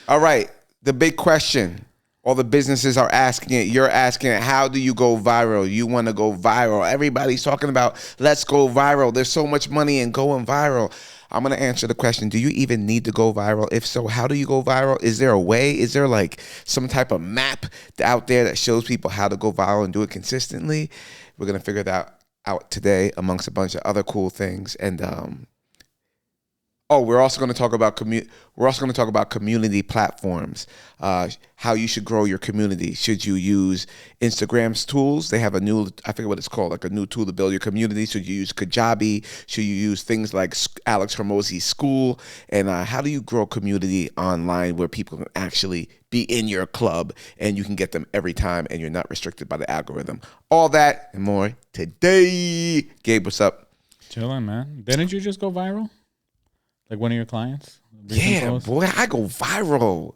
All right. The big question. All the businesses are asking it. You're asking it. How do you go viral? You want to go viral. Everybody's talking about let's go viral. There's so much money in going viral. I'm going to answer the question. Do you even need to go viral? If so, how do you go viral? Is there a way? Is there like some type of map out there that shows people how to go viral and do it consistently? We're going to figure that out today amongst a bunch of other cool things. And we're also going to talk about community platforms. How you should grow your community. Should you use Instagram's tools? They have a new, I forget what it's called, like a new tool to build your community. Should you use Kajabi? Should you use things like Alex Hormozi's school? And how do you grow community online where people can actually be in your club and you can get them every time and you're not restricted by the algorithm? All that and more today. Gabe, what's up? Chilling, man. Didn't you just go viral? Like one of your clients? Yeah, boy, I go viral.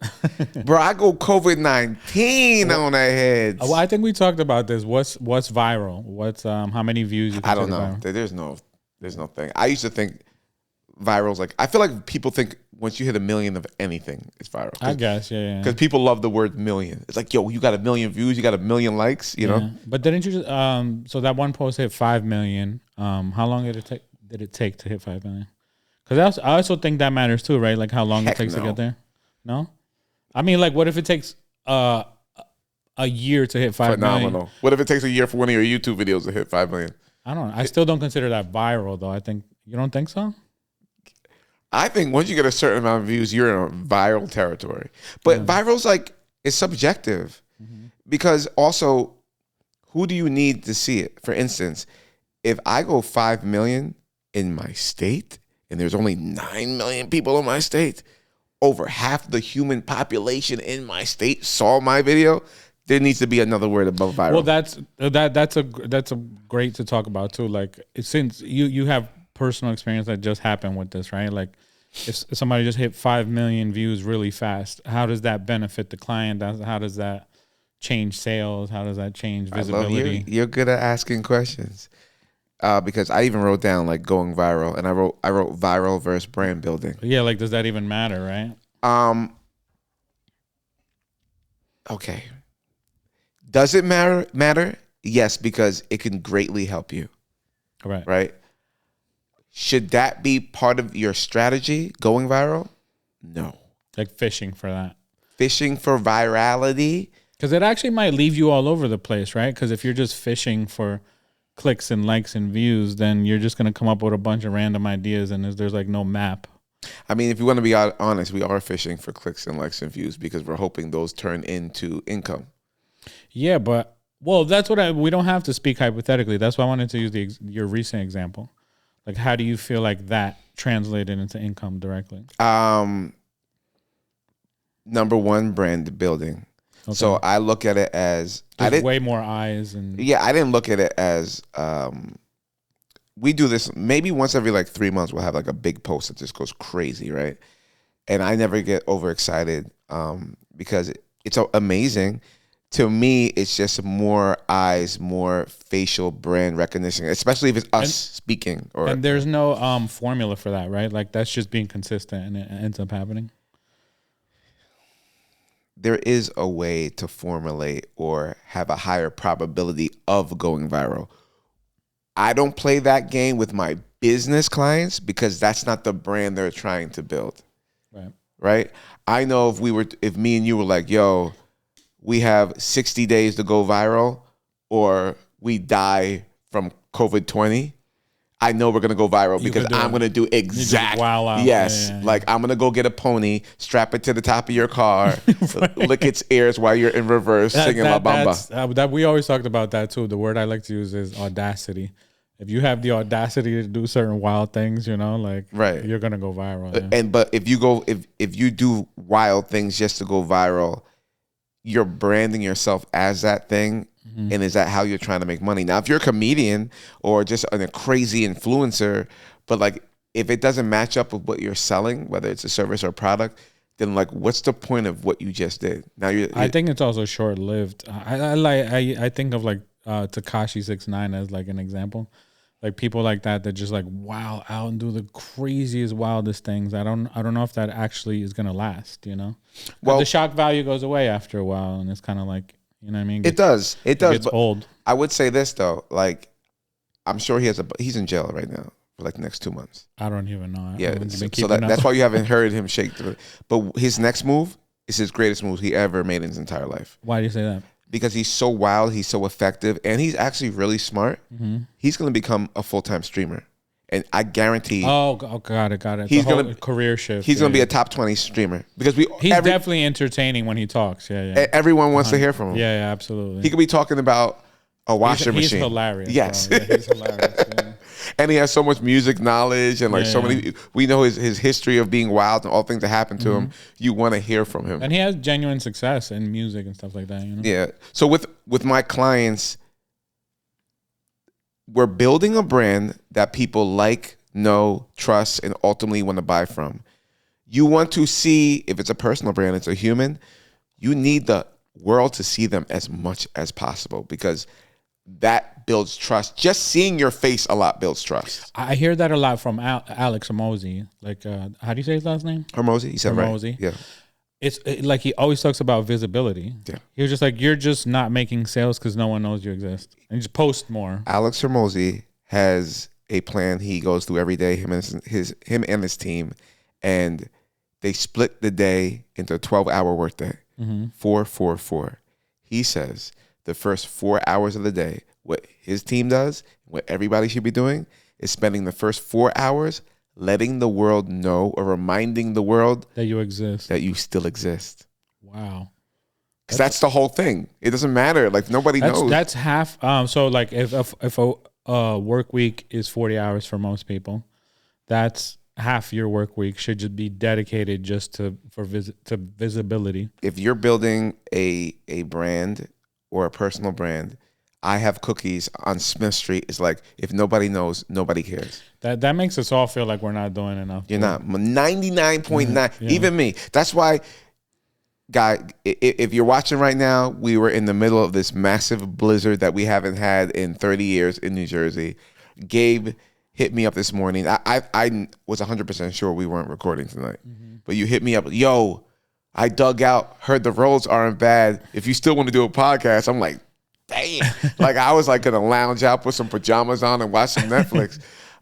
Bro, I go COVID-19 on that head. Well, I think we talked about this. What's viral? What's how many views you I don't know. Viral? There's no thing. I used to think viral's like, I feel like people think once you hit 1 million of anything, it's viral. I guess, yeah. Because people love the word million. It's like, yo, you got 1 million views, you got 1 million likes, you know? But didn't you just, so that one post hit 5 million. How long did it take to hit 5 million? Because I also think that matters too, right? Like how long it takes to get there. No? I mean, like, what if it takes a year to hit 5 million? Phenomenal. What if it takes a year for one of your YouTube videos to hit 5 million? I don't know. I still don't consider that viral, though. I think, you don't think so? I think once you get a certain amount of views, you're in a viral territory. But viral's like, it's subjective. Mm-hmm. Because also, who do you need to see it? For instance, if I go 5 million in my state, and there's only 9 million people in my state, over half the human population in my state saw my video, there needs to be another word above viral. Well, that's a great to talk about too. Like, since you have personal experience that just happened with this, right? Like, if somebody just hit 5 million views really fast, how does that benefit the client? How does that change sales? How does that change visibility? You're good at asking questions. Because I even wrote down like going viral, and I wrote viral versus brand building. Yeah, like, does that even matter, right? Okay. Does it matter? Yes, because it can greatly help you. Right. Right? Should that be part of your strategy, going viral? No. Like fishing for that. Fishing for virality? Because it actually might leave you all over the place, right? Because if you're just fishing for clicks and likes and views, then you're just going to come up with a bunch of random ideas, and there's like no map. I mean, if you want to be honest, we are fishing for clicks and likes and views because we're hoping those turn into income. Yeah, but that's what we don't have to speak hypothetically. That's why I wanted to use your recent example. Like, how do you feel like that translated into income directly? Number one, brand building. Okay. So I look at it as way more eyes and I didn't look at it as we do this maybe once every like 3 months. We'll have like a big post that just goes crazy, right? And I never get overexcited because it's amazing. To me, it's just more eyes, more facial brand recognition, especially if it's us speaking. And there's no formula for that, right? Like, that's just being consistent, and it ends up happening. There is a way to formulate or have a higher probability of going viral. I don't play that game with my business clients because that's not the brand they're trying to build. Right? I know if me and you were like, yo, we have 60 days to go viral or we die from COVID-20, I know we're going to go viral because I'm going to do exact. Wow out. Yes. Yeah. Like, I'm going to go get a pony, strap it to the top of your car, lick its ears while you're in reverse singing La Bamba. That we always talked about that too. The word I like to use is audacity. If you have the audacity to do certain wild things, you know, like, right, you're going to go viral. Yeah. But if you do wild things just to go viral, you're branding yourself as that thing. Mm-hmm. And is that how you're trying to make money? Now, if you're a comedian or just a crazy influencer, but like, if it doesn't match up with what you're selling, whether it's a service or a product, then like, what's the point of what you just did? Now, I think it's also short-lived. I think of like Tekashi 6ix9ine as like an example. Like people like that just like wow out and do the craziest, wildest things. I don't know if that actually is gonna last. Well, the shock value goes away after a while, and it's kind of like what I mean. It does. It gets old. I would say this though, like I'm sure he's in jail right now for like the next 2 months. I don't even know. Yeah, so that's why you haven't heard him shake. But his next move is his greatest move he ever made in his entire life. Why do you say that? Because he's so wild, he's so effective, and he's actually really smart. Mm-hmm. He's going to become a full-time streamer, and I guarantee. Oh, got it. He's going to career shift. He's going to be a top 20 streamer because he's definitely entertaining when he talks. Yeah. Everyone wants to hear from him. Yeah, absolutely. He could be talking about a washer machine. He's hilarious. Yes, he's hilarious. Yeah. And he has so much music knowledge and like so many. We know his history of being wild and all things that happened to him. You want to hear from him, and he has genuine success in music and stuff like that. Yeah. So with my clients, we're building a brand that people like, know, trust, and ultimately want to buy from. You want to see if it's a personal brand, it's a human. You need the world to see them as much as possible because that builds trust. Just seeing your face a lot builds trust. I hear that a lot from Alex Hormozi. Like, how do you say his last name? Hormozi? He said Hormozi. Right. Yeah. It's like he always talks about visibility. Yeah. He was just like, you're just not making sales because no one knows you exist. And just post more. Alex Hormozi has a plan he goes through every day, him and his team, and they split the day into a 12-hour workday. 4-4-4. He says the first 4 hours of the day, what his team does, what everybody should be doing, is spending the first 4 hours letting the world know or reminding the world that you exist, that you still exist. Wow. Because that's the whole thing. It doesn't matter. Like nobody knows. That's half. So like if a work week is 40 hours for most people, that's half your work week should just be dedicated just to visibility. If you're building a brand or a personal brand, I have cookies on Smith Street. It's like, if nobody knows, nobody cares. That makes us all feel like we're not doing enough. You're not. 99.9. Even me. That's why, guy, if you're watching right now, we were in the middle of this massive blizzard that we haven't had in 30 years in New Jersey. Gabe hit me up this morning. I was 100% sure we weren't recording tonight. But you hit me up. Yo, I dug out, heard the roads aren't bad. If you still want to do a podcast, I'm like, damn. Like I was like going to lounge out, put some pajamas on and watch some Netflix.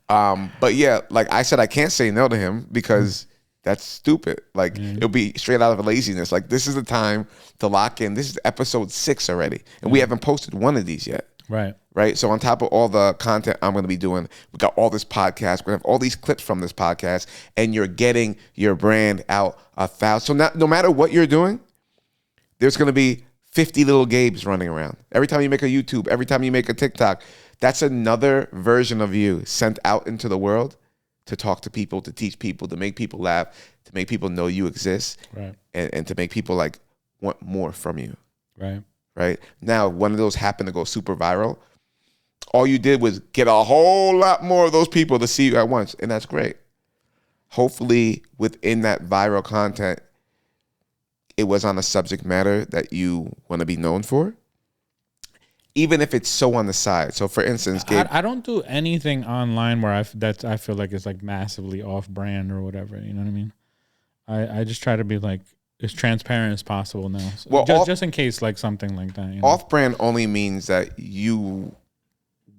But yeah, like I said, I can't say no to him because that's stupid. Like it'll be straight out of laziness. Like this is the time to lock in. This is episode 6 already. And we haven't posted one of these yet. Right. So on top of all the content I'm going to be doing, we got all this podcast. We're going to have all these clips from this podcast, and you're getting your brand out 1,000. So no matter what you're doing, there's going to be 50 little Gabes running around. Every time you make a YouTube, every time you make a TikTok, that's another version of you sent out into the world to talk to people, to teach people, to make people laugh, to make people know you exist, and to make people like want more from you. Right. Now, one of those happened to go super viral. All you did was get a whole lot more of those people to see you at once, and that's great. Hopefully, within that viral content, it was on a subject matter that you want to be known for, even if it's so on the side. So, for instance, Gabe, I don't do anything online where I feel like it's like massively off-brand or whatever. You know what I mean? I just try to be like as transparent as possible now. So well, just in case like something like that. You know? Off-brand only means that you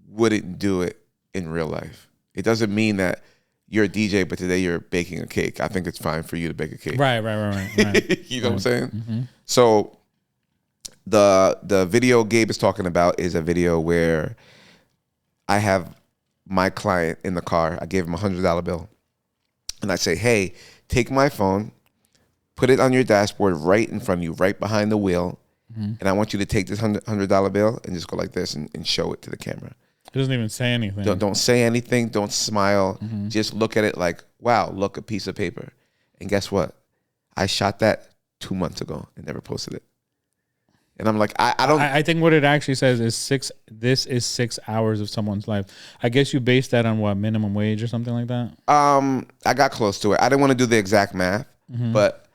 wouldn't do it in real life. It doesn't mean that you're a DJ, but today you're baking a cake. I think it's fine for you to bake a cake. Right. You know what I'm saying? So the video Gabe is talking about is a video where I have my client in the car. I gave him $100 bill. And I say, hey, take my phone, put it on your dashboard right in front of you, right behind the wheel. And I want you to take this $100 bill and just go like this and show it to the camera. It doesn't even say anything. Don't say anything. Don't smile. Just look at it like, wow, look, a piece of paper. And guess what? I shot that 2 months ago and never posted it. And I'm like, I don't. I think what it actually says is this is 6 hours of someone's life. I guess you base that on what, minimum wage or something like that? I got close to it. I didn't want to do the exact math, but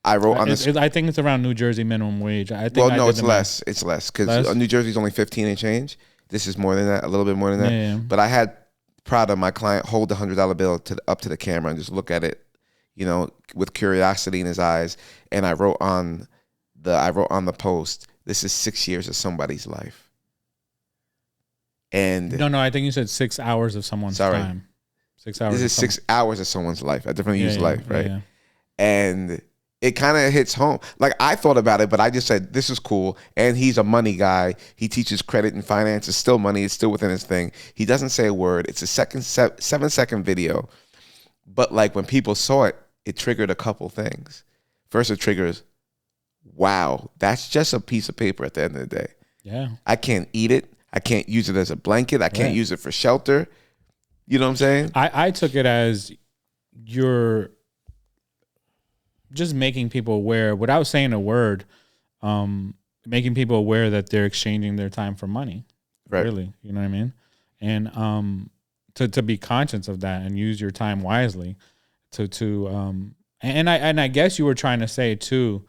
I wrote on this. I think it's around New Jersey minimum wage. Well, no, it's less. It's less because New Jersey's only 15 and change. This is more than that, a little bit more than that. Yeah. But I had Prada, my client, hold the $100 bill up to the camera and just look at it, you know, with curiosity in his eyes. And I wrote on the post, this is 6 years of somebody's life. And No, I think you said 6 hours of someone's time. 6 hours. This is 6 hours of someone's life. I definitely use life, right? Yeah. And it kind of hits home. Like, I thought about it, but I just said, this is cool. And he's a money guy. He teaches credit and finance. It's still money. It's still within his thing. He doesn't say a word. It's a 7-second video. But like, when people saw it, it triggered a couple things. First, it triggers, wow, that's just a piece of paper at the end of the day. Yeah. I can't eat it. I can't use it as a blanket. I can't use it for shelter. You know what I'm saying? I took it as you're just making people aware, without saying a word, making people aware that they're exchanging their time for money. Right. Really. You know what I mean? And to be conscious of that and use your time wisely and I guess you were trying to say too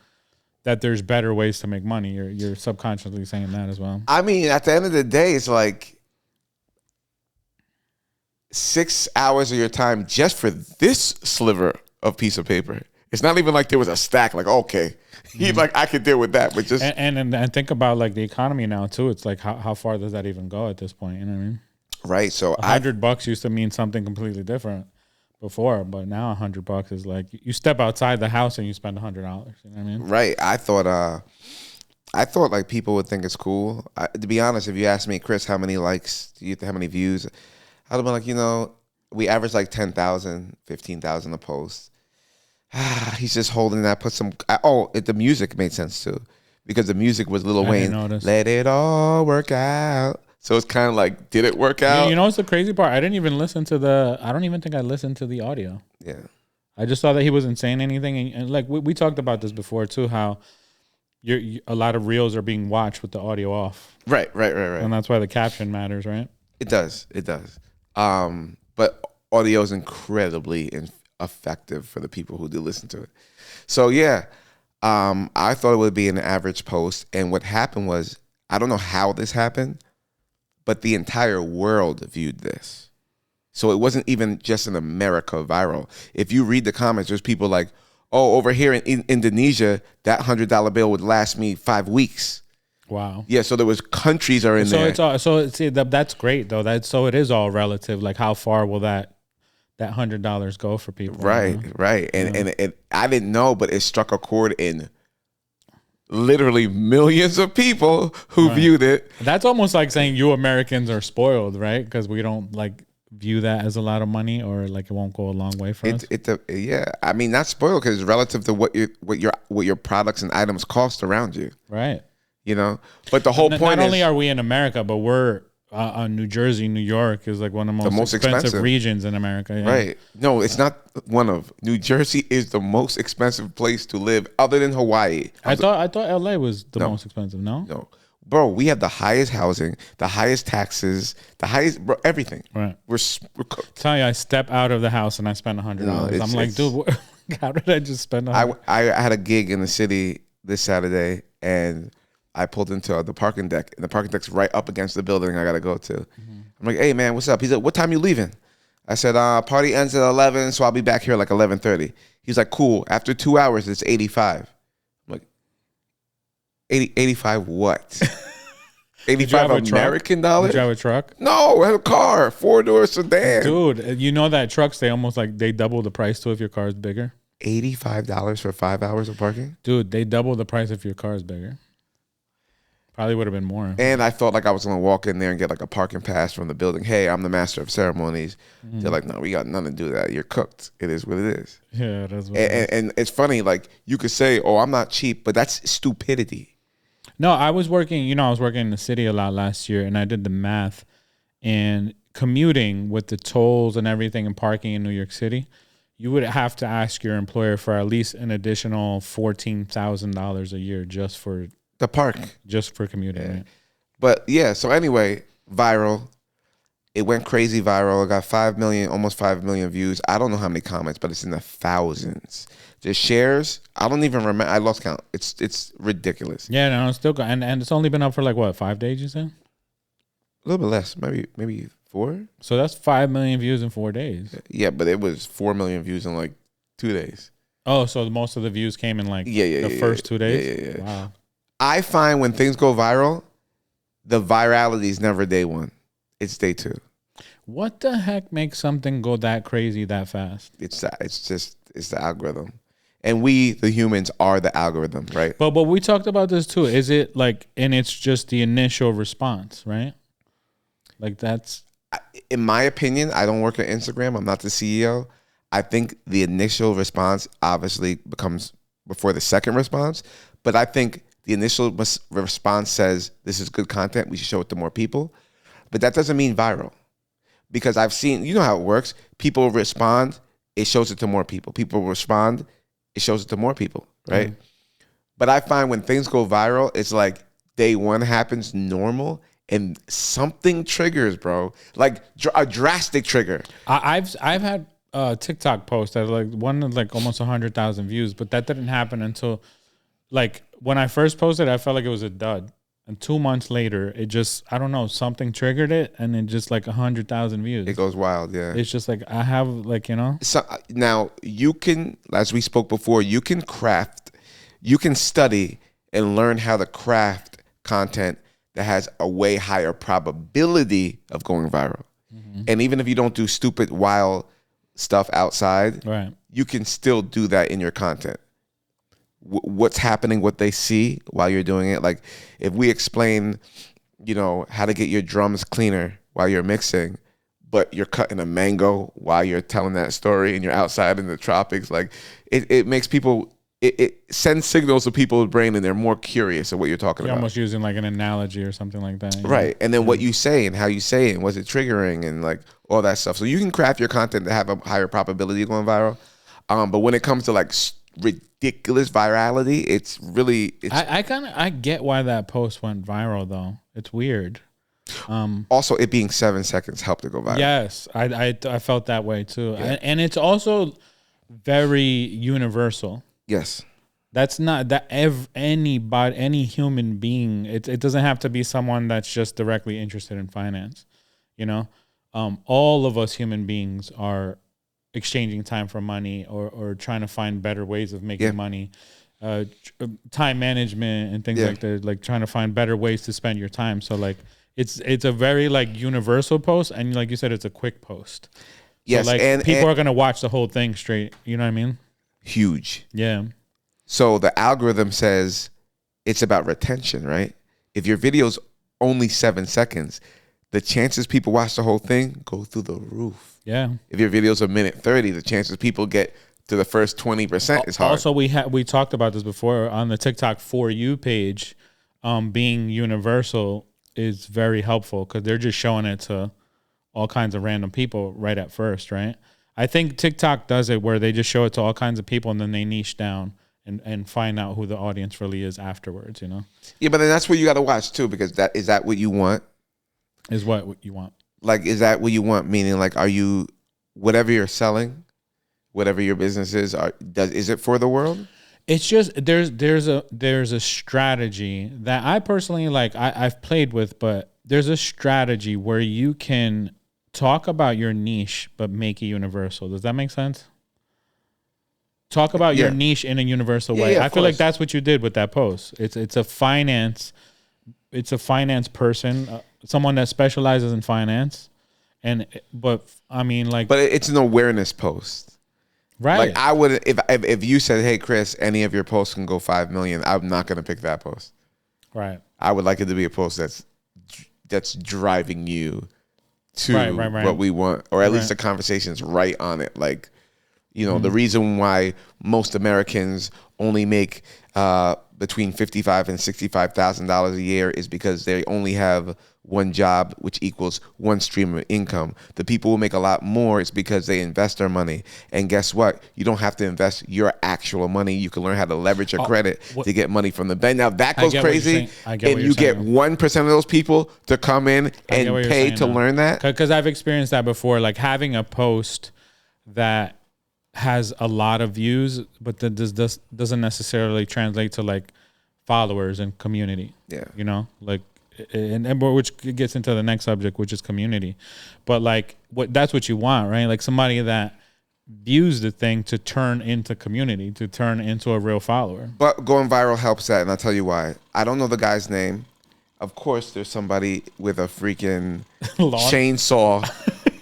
that there's better ways to make money. You're subconsciously saying that as well. I mean, at the end of the day, it's like 6 hours of your time just for this sliver of piece of paper. It's not even like there was a stack. Like, okay, like I could deal with that, but just and think about like the economy now too. It's like how far does that even go at this point? You know what I mean? Right. So $100 used to mean something completely different before, but now $100 is like you step outside the house and you spend $100. You know what I mean? Right. I thought like people would think it's cool. To be honest, if you ask me, Chris, how many likes do you, how many views? I'd have been like, you know, we average like 10,000, 15,000 a post. He's just holding that. Put some. The music made sense too, because the music was Lil Wayne. Let it all work out. So it's kind of like, did it work out? You know what's the crazy part? I didn't even listen to I don't even think I listened to the audio. Yeah. I just saw that he wasn't saying anything, and like we talked about this before too, how a lot of reels are being watched with the audio off. Right. And that's why the caption matters, right? It does. But audio is incredibly effective for the people who do listen to it. So yeah, I thought it would be an average post, and what happened was, I don't know how this happened, but the entire world viewed this. So it wasn't even just in America viral. If you read the comments, there's people like, oh, over here in Indonesia, that $100 bill would last me 5 weeks. Wow. Yeah, so there was countries are in there. That's great though. It is all relative. Like, how far will that $100 go for people? Right, you know? Right. And I didn't know, but it struck a chord in literally millions of people who viewed it. That's almost like saying you Americans are spoiled, right? Because we don't like view that as a lot of money, or like it won't go a long way for us. Yeah, I mean, not spoiled because it's relative to what your products and items cost around you. Right. You know, but the whole point is, not only are we in America, but we're New Jersey, New York is like one of the most expensive regions in America. Yeah. Right. No, it's not one of. New Jersey is the most expensive place to live other than Hawaii. I thought LA was the most expensive. No. Bro, we have the highest housing, the highest taxes, the highest everything. Right. We're cooked. Tell you, I step out of the house and I spend $100. No, I'm like, dude, how did I just spend $100? I had a gig in the city this Saturday, and I pulled into the parking deck, and the parking deck's right up against the building I got to go to. Mm-hmm. I'm like, hey, man, what's up? He's like, what time you leaving? I said, party ends at 11, so I'll be back here like 11:30. He's like, cool. After 2 hours, it's 85. I'm like, 85 what? 85 American dollars? Did you have a truck? No, I had a car, 4-door sedan. Dude, you know that trucks, they double the price too if your car is bigger. $85 for 5 hours of parking? Dude, they double the price if your car is bigger. Probably would have been more. And I felt like I was going to walk in there and get like a parking pass from the building. Hey, I'm the master of ceremonies. Mm-hmm. They're like, no, we got nothing to do with that. You're cooked. It is what it is. Yeah, that's what it is. And it's funny, like you could say, oh, I'm not cheap, but that's stupidity. No, I was working in the city a lot last year, and I did the math, and commuting with the tolls and everything and parking in New York City, you would have to ask your employer for at least an additional $14,000 a year just for the park, just for commuting. Yeah. Right? But yeah, so anyway, viral. It went crazy viral. It got 5 million, almost 5 million views. I don't know how many comments, but it's in the thousands. The shares, I don't even remember. I lost count. It's ridiculous. Yeah, no, it's still going. And it's only been up for like, what, 5 days, you said? A little bit less, maybe 4. So that's 5 million views in 4 days. Yeah, but it was 4 million views in like 2 days. Oh, so most of the views came in like the first 2 days? Yeah. Wow. I find when things go viral, the virality is never day 1. It's day 2. What the heck makes something go that crazy that fast? It's the algorithm. And we, the humans, are the algorithm, right? But we talked about this too. Is it like, and it's just the initial response, right? Like that's... In my opinion, I don't work at Instagram. I'm not the CEO. I think the initial response obviously becomes before the second response. But I think the initial response says, this is good content. We should show it to more people. But that doesn't mean viral. Because I've seen, you know how it works. People respond, it shows it to more people. People respond, it shows it to more people, right? Mm-hmm. But I find when things go viral, it's like day 1 happens normal and something triggers, bro. Like a drastic trigger. I've had TikTok posts that like one of like almost 100,000 views, but that didn't happen until like when I first posted, I felt like it was a dud. And 2 months later, it just, I don't know, something triggered it, and it just like 100,000 views. It goes wild, yeah. It's just like, I have like, you know. So now you can, as we spoke before, you can study and learn how to craft content that has a way higher probability of going viral. Mm-hmm. And even if you don't do stupid, wild stuff outside, right, you can still do that in your content. What's happening, what they see while you're doing it. Like if we explain, you know, how to get your drums cleaner while you're mixing, but you're cutting a mango while you're telling that story and you're outside in the tropics, like it makes people, it sends signals to people's brain and they're more curious of what you're talking about. You're almost using like an analogy or something like that. Right. And then what you say and how you say it and was it triggering and like all that stuff. So you can craft your content to have a higher probability of going viral. But when it comes to like ridiculous virality, I get why that post went viral though. It's weird. Also, it being 7 seconds helped it go viral. Yes, I felt that way too. Yeah. And it's also very universal. Yes. That's not that any human being, it doesn't have to be someone that's just directly interested in finance. You know, all of us human beings are exchanging time for money or trying to find better ways of making money, time management and things like that, like trying to find better ways to spend your time. So like it's a very like universal post, and like you said, it's a quick post. Yes, so, like and people are gonna watch the whole thing straight. You know what I mean? Huge. Yeah. So the algorithm says it's about retention, right? If your video's only 7 seconds, the chances people watch the whole thing go through the roof. Yeah. If your video's a minute 30, the chances people get to the first 20% is hard. Also, we talked about this before on the TikTok For You page. Being universal is very helpful because they're just showing it to all kinds of random people right at first, right? I think TikTok does it where they just show it to all kinds of people and then they niche down and find out who the audience really is afterwards, you know? Yeah, but then that's what you got to watch too, because is that what you want? Is what you want. Like, is that what you want? Meaning, like, are you, whatever you're selling, whatever your business is, is it for the world? It's just there's a strategy that I personally like. I've played with, but there's a strategy where you can talk about your niche but make it universal. Does that make sense? Talk about your niche in a universal way. I feel like that's what you did with that post. It's a finance person, someone that specializes in finance, but it's an awareness post. Right. Like I would, if you said, "Hey, Chris, any of your posts can go 5 million," I'm not going to pick that post. Right. I would like it to be a post that's driving you to what we want, or at least the conversation's right on it. Like, you know, the reason why most Americans only make between $55,000 and $65,000 a year is because they only have one job, which equals one stream of income. The people who make a lot more is because they invest their money. And guess what? You don't have to invest your actual money. You can learn how to leverage your credit to get money from the bank. Now that goes crazy, and you get 1% of those people to come in and pay to learn that. Because I've experienced that before, like having a post that has a lot of views, but that doesn't necessarily translate to like followers and community. Yeah, you know, like and which gets into the next subject, which is community. But like, that's what you want, right? Like somebody that views the thing to turn into community, to turn into a real follower. But going viral helps that, and I'll tell you why. I don't know the guy's name. Of course, there's somebody with a freaking chainsaw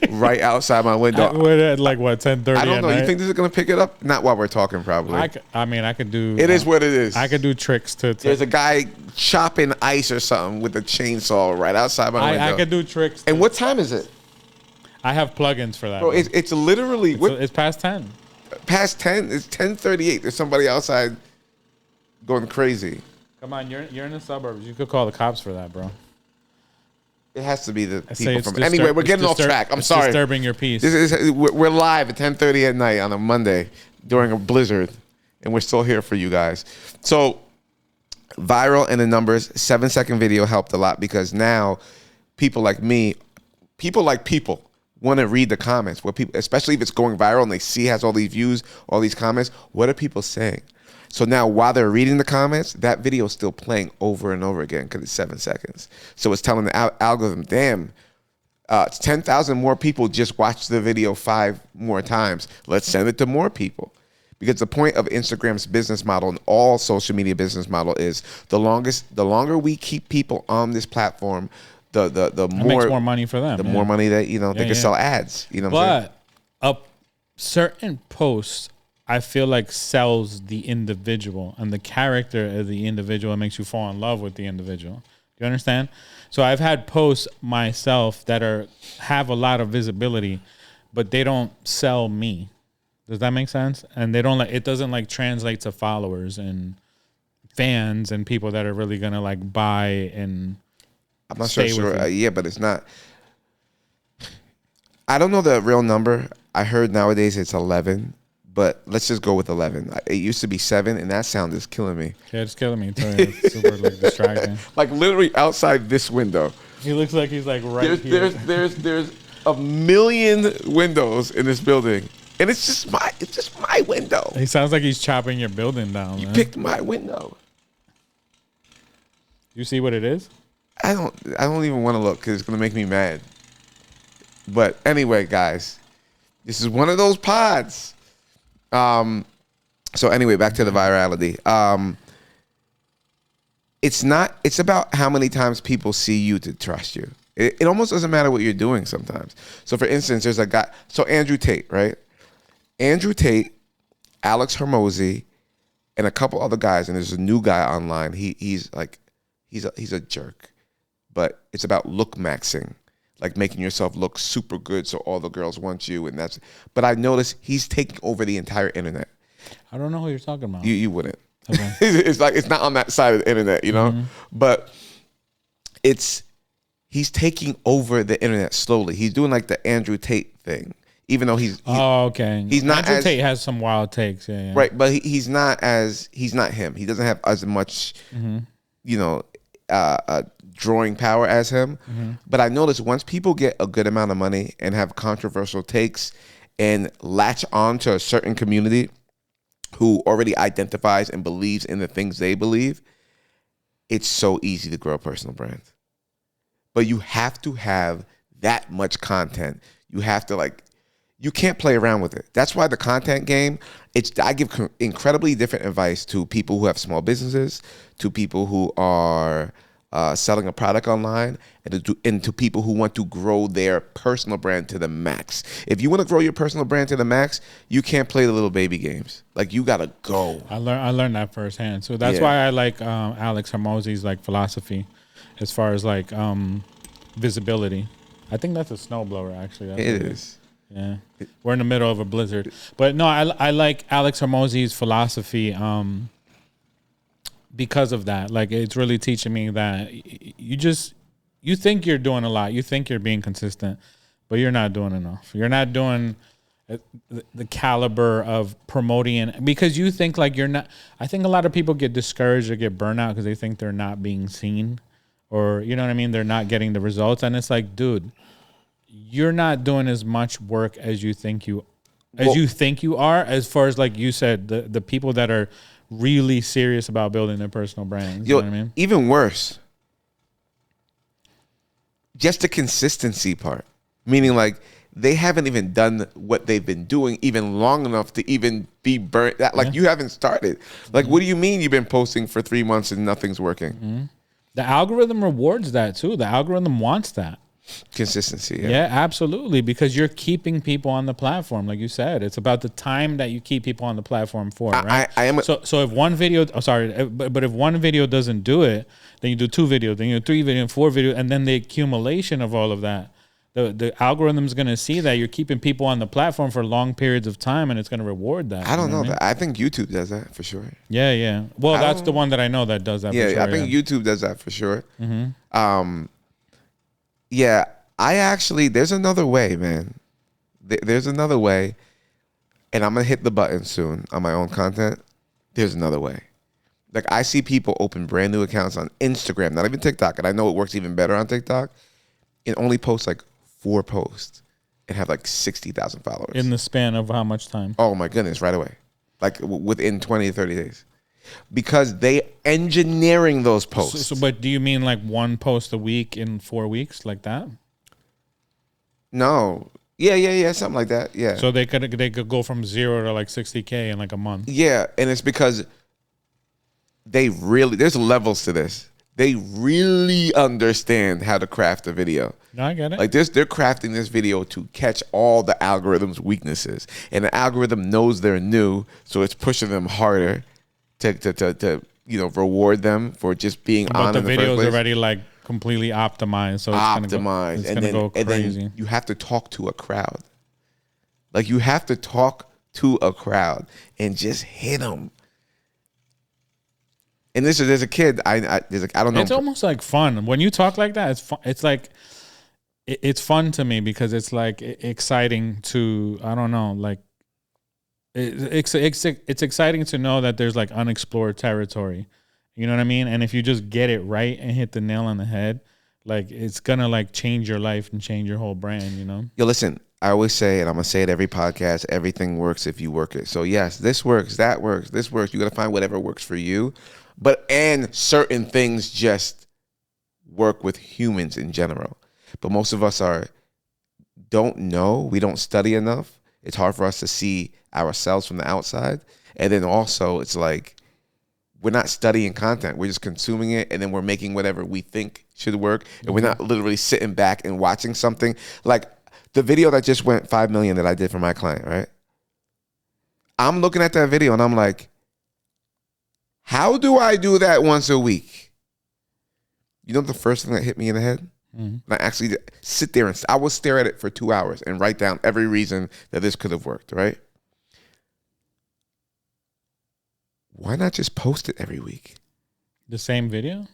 right outside my window. At like what, 10:30? I don't know. You think this is gonna pick it up? Not while we're talking, probably. I mean, I could do. It is what it is. I could do tricks to. There's a guy chopping ice or something with a chainsaw right outside my window. I could do tricks. And what time is it? I have plugins for that. Bro, it's literally it's past 10. Past 10? It's 10:38. There's somebody outside going crazy. Come on, you're in the suburbs. You could call the cops for that, bro. It has to be the people from. Anyway, we're getting off track. I'm sorry. Disturbing your peace. We're live at 10:30 at night on a Monday during a blizzard, and we're still here for you guys. So, viral and the numbers, 7-second video helped a lot because now people like me, people want to read the comments. What people, especially if it's going viral and they see it has all these views, all these comments. What are people saying? So now while they're reading the comments, that video is still playing over and over again because it's 7 seconds. So it's telling the algorithm, damn, 10,000 more people just watched the video 5 more times. Let's send it to more people. Because the point of Instagram's business model and all social media business model is the longer we keep people on this platform, the more, it makes more money for them. The more money that they can sell ads. You know what I'm saying? But a certain post, I feel like, sells the individual and the character of the individual and makes you fall in love with the individual. Do you understand? So I've had posts myself that have a lot of visibility, but they don't sell me. Does that make sense? And they don't it doesn't like translate to followers and fans and people that are really gonna like buy and. I'm not sure. Yeah, but it's not. I don't know the real number. I heard nowadays it's 11, but let's just go with 11. It used to be 7, and that sound is killing me. Yeah, it's killing me. It's super like distracting. Like literally outside this window. He looks like he's like here. There's a million windows in this building, and it's just my window. He sounds like he's chopping your building down. You picked my window. You see what it is? I don't even want to look because it's gonna make me mad. But anyway, guys, this is one of those pods. So anyway, back to the virality. It's about how many times people see you to trust you. It almost doesn't matter what you're doing sometimes. So for instance, there's a guy. So Andrew Tate, right? Andrew Tate, Alex Hormozy, and a couple other guys, and there's a new guy online. He's a jerk. But it's about look maxing, like making yourself look super good so all the girls want you, but I noticed he's taking over the entire internet. I don't know who you're talking about. You wouldn't. Okay. It's like it's not on that side of the internet, you know? Mm-hmm. But he's taking over the internet slowly. He's doing like the Andrew Tate thing. Even though he's okay. He's not Andrew Tate has some wild takes, yeah. Right, but he's not him. He doesn't have as much drawing power as him. Mm-hmm. But I noticed once people get a good amount of money and have controversial takes and latch on to a certain community who already identifies and believes in the things they believe, it's so easy to grow a personal brand. But you have to have that much content. You have to you can't play around with it. That's why the content game, I give incredibly different advice to people who have small businesses, to people who are selling a product online, and to people who want to grow their personal brand to the max. If you want to grow your personal brand to the max, you can't play the little baby games. Like, you gotta go. I learned that firsthand. So that's why I like Alex Hormozy's like philosophy, as far as like visibility. I think that's a snowblower actually. It is. Yeah, we're in the middle of a blizzard, but no, I like Alex Hormozy's philosophy. Because of that, like, it's really teaching me that you think you're doing a lot, you think you're being consistent, but you're not doing enough. You're not doing the caliber of promoting, because you think like you're not. I think a lot of people get discouraged or get burnt out because they think they're not being seen, or you know what I mean, they're not getting the results, and it's like, dude, you're not doing as much work as you think you are, as far as, like you said, the people that are really serious about building their personal brands. You know what I mean? Even worse, just the consistency part, meaning like they haven't even done what they've been doing even long enough to even be burnt. That like you haven't started. Like, what do you mean you've been posting for 3 months and nothing's working? The algorithm rewards that too. The algorithm wants that. Consistency. Yeah, absolutely. Because you're keeping people on the platform, like you said. It's about the time that you keep people on the platform for, right? I am. So if one video, but if one video doesn't do it, then you do 2 videos, then you do 3 videos, 4 videos, and then the accumulation of all of that. The algorithm's going to see that you're keeping people on the platform for long periods of time, and it's going to reward that. I don't know that. I think YouTube does that for sure. Yeah. Well, that's the one that I know that does that. Yeah, for sure, I think YouTube does that for sure. Yeah, I actually, there's another way, man. There's another way, and I'm gonna hit the button soon on my own content. There's another way. Like, I see people open brand new accounts on Instagram, not even TikTok, and I know it works even better on TikTok, and only post like 4 posts and have like 60,000 followers. In the span of how much time? Oh my goodness, right away. Like within 20 to 30 days. Because they engineering those posts. So, but do you mean like 1 post a week in 4 weeks, like that? No. Yeah, something like that. Yeah. So they could go from 0 to like 60K in like a month. Yeah, and it's because there's levels to this. They really understand how to craft a video. No, I get it. Like this, they're crafting this video to catch all the algorithm's weaknesses, and the algorithm knows they're new, so it's pushing them harder to reward them for just being on. But the video is place. already like completely optimized, so it's gonna go crazy. Then you have to talk to a crowd. Like, you have to talk to a crowd and just hit them. And there's a kid. I don't know. It's almost like fun when you talk like that. It's fun. It's like it's fun to me because it's like exciting to, I don't know, like it's exciting to know that there's like unexplored territory. You know what I mean? And if you just get it right and hit the nail on the head, like it's gonna like change your life and change your whole brand. You know? Yo, listen. I always say, and I'm gonna say it every podcast, everything works if you work it. So yes, this works, that works, this works. You gotta find whatever works for you. And certain things just work with humans in general. But most of us don't know. We don't study enough. It's hard for us to see ourselves from the outside. And then also it's like we're not studying content. We're just consuming it, and then we're making whatever we think should work. And we're not literally sitting back and watching something. Like the video that just went 5 million that I did for my client, right? I'm looking at that video and I'm like, how do I do that once a week? You know the first thing that hit me in the head? And I actually sit there and I will stare at it for 2 hours and write down every reason that this could have worked, right? Why not just post it every week? The same video?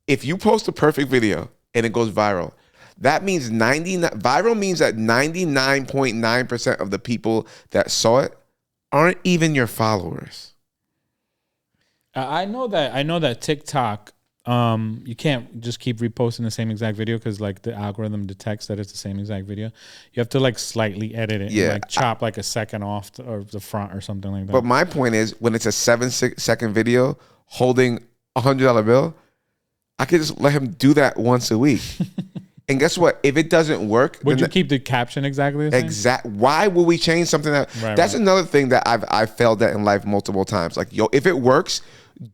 If you post a perfect video and it goes viral, that means viral means that 99.9% of the people that saw it aren't even your followers. I know that TikTok, you can't just keep reposting the same exact video because like the algorithm detects that it's the same exact video. You have to like slightly edit it, and like chop like a second off or the front or something like that. But my point is, when it's a 7-second video holding $100 bill, I could just let him do that once a week. And guess what? If it doesn't work, would you keep the caption exactly the same? Why would we change something that? That's another thing that I've failed at in life multiple times. Like, yo, if it works,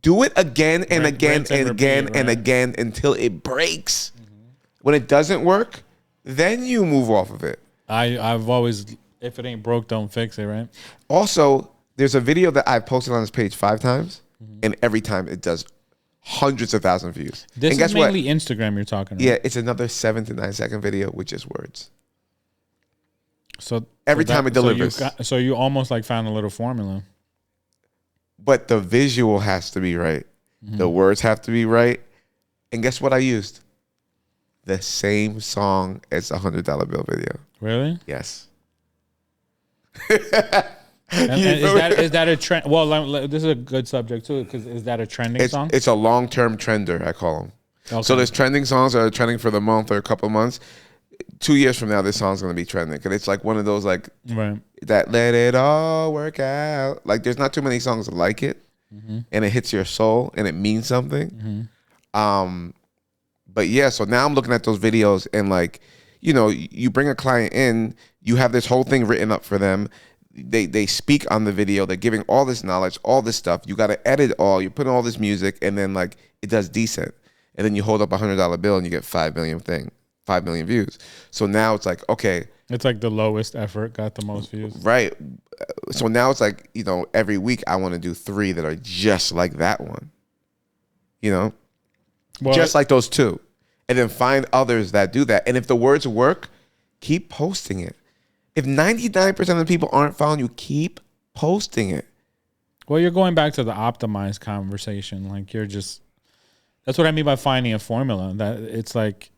do it again and again and again and again until it breaks. When it doesn't work, then you move off of it. I've always, if it ain't broke, don't fix it, right? Also, there's a video that I've posted on this page 5 times, and every time it does hundreds of thousands of views. This and guess is mainly what? Instagram you're talking about. Yeah, it's another 7 to 9 second video with just words. So every time it delivers. So you almost like found a little formula. But the visual has to be right. The words have to be right. And guess what I used? The same song as the $100 bill video. Really? Yes. And is that a trend? Well, this is a good subject too, because is that a trending song? It's a long-term trender, I call them. Okay. So there's trending songs that are trending for the month or a couple months. 2 years from now, this song's going to be trending. Because it's like one of those like that let it all work out. Like there's not too many songs like it. And it hits your soul and it means something. But yeah, so now I'm looking at those videos and like, you bring a client in, you have this whole thing written up for them. They speak on the video. They're giving all this knowledge, all this stuff. You got to edit all. You put in all this music, and then like it does decent. And then you hold up $100 bill and you get 5 million views. So now it's like, okay, it's like the lowest effort got the most views. Right. So now it's like, every week I want to do 3 that are just like that one. Well, just like those 2. And then find others that do that. And if the words work, keep posting it. If 99% of the people aren't following you, keep posting it. Well, you're going back to the optimized conversation. Like that's what I mean by finding a formula. That it's like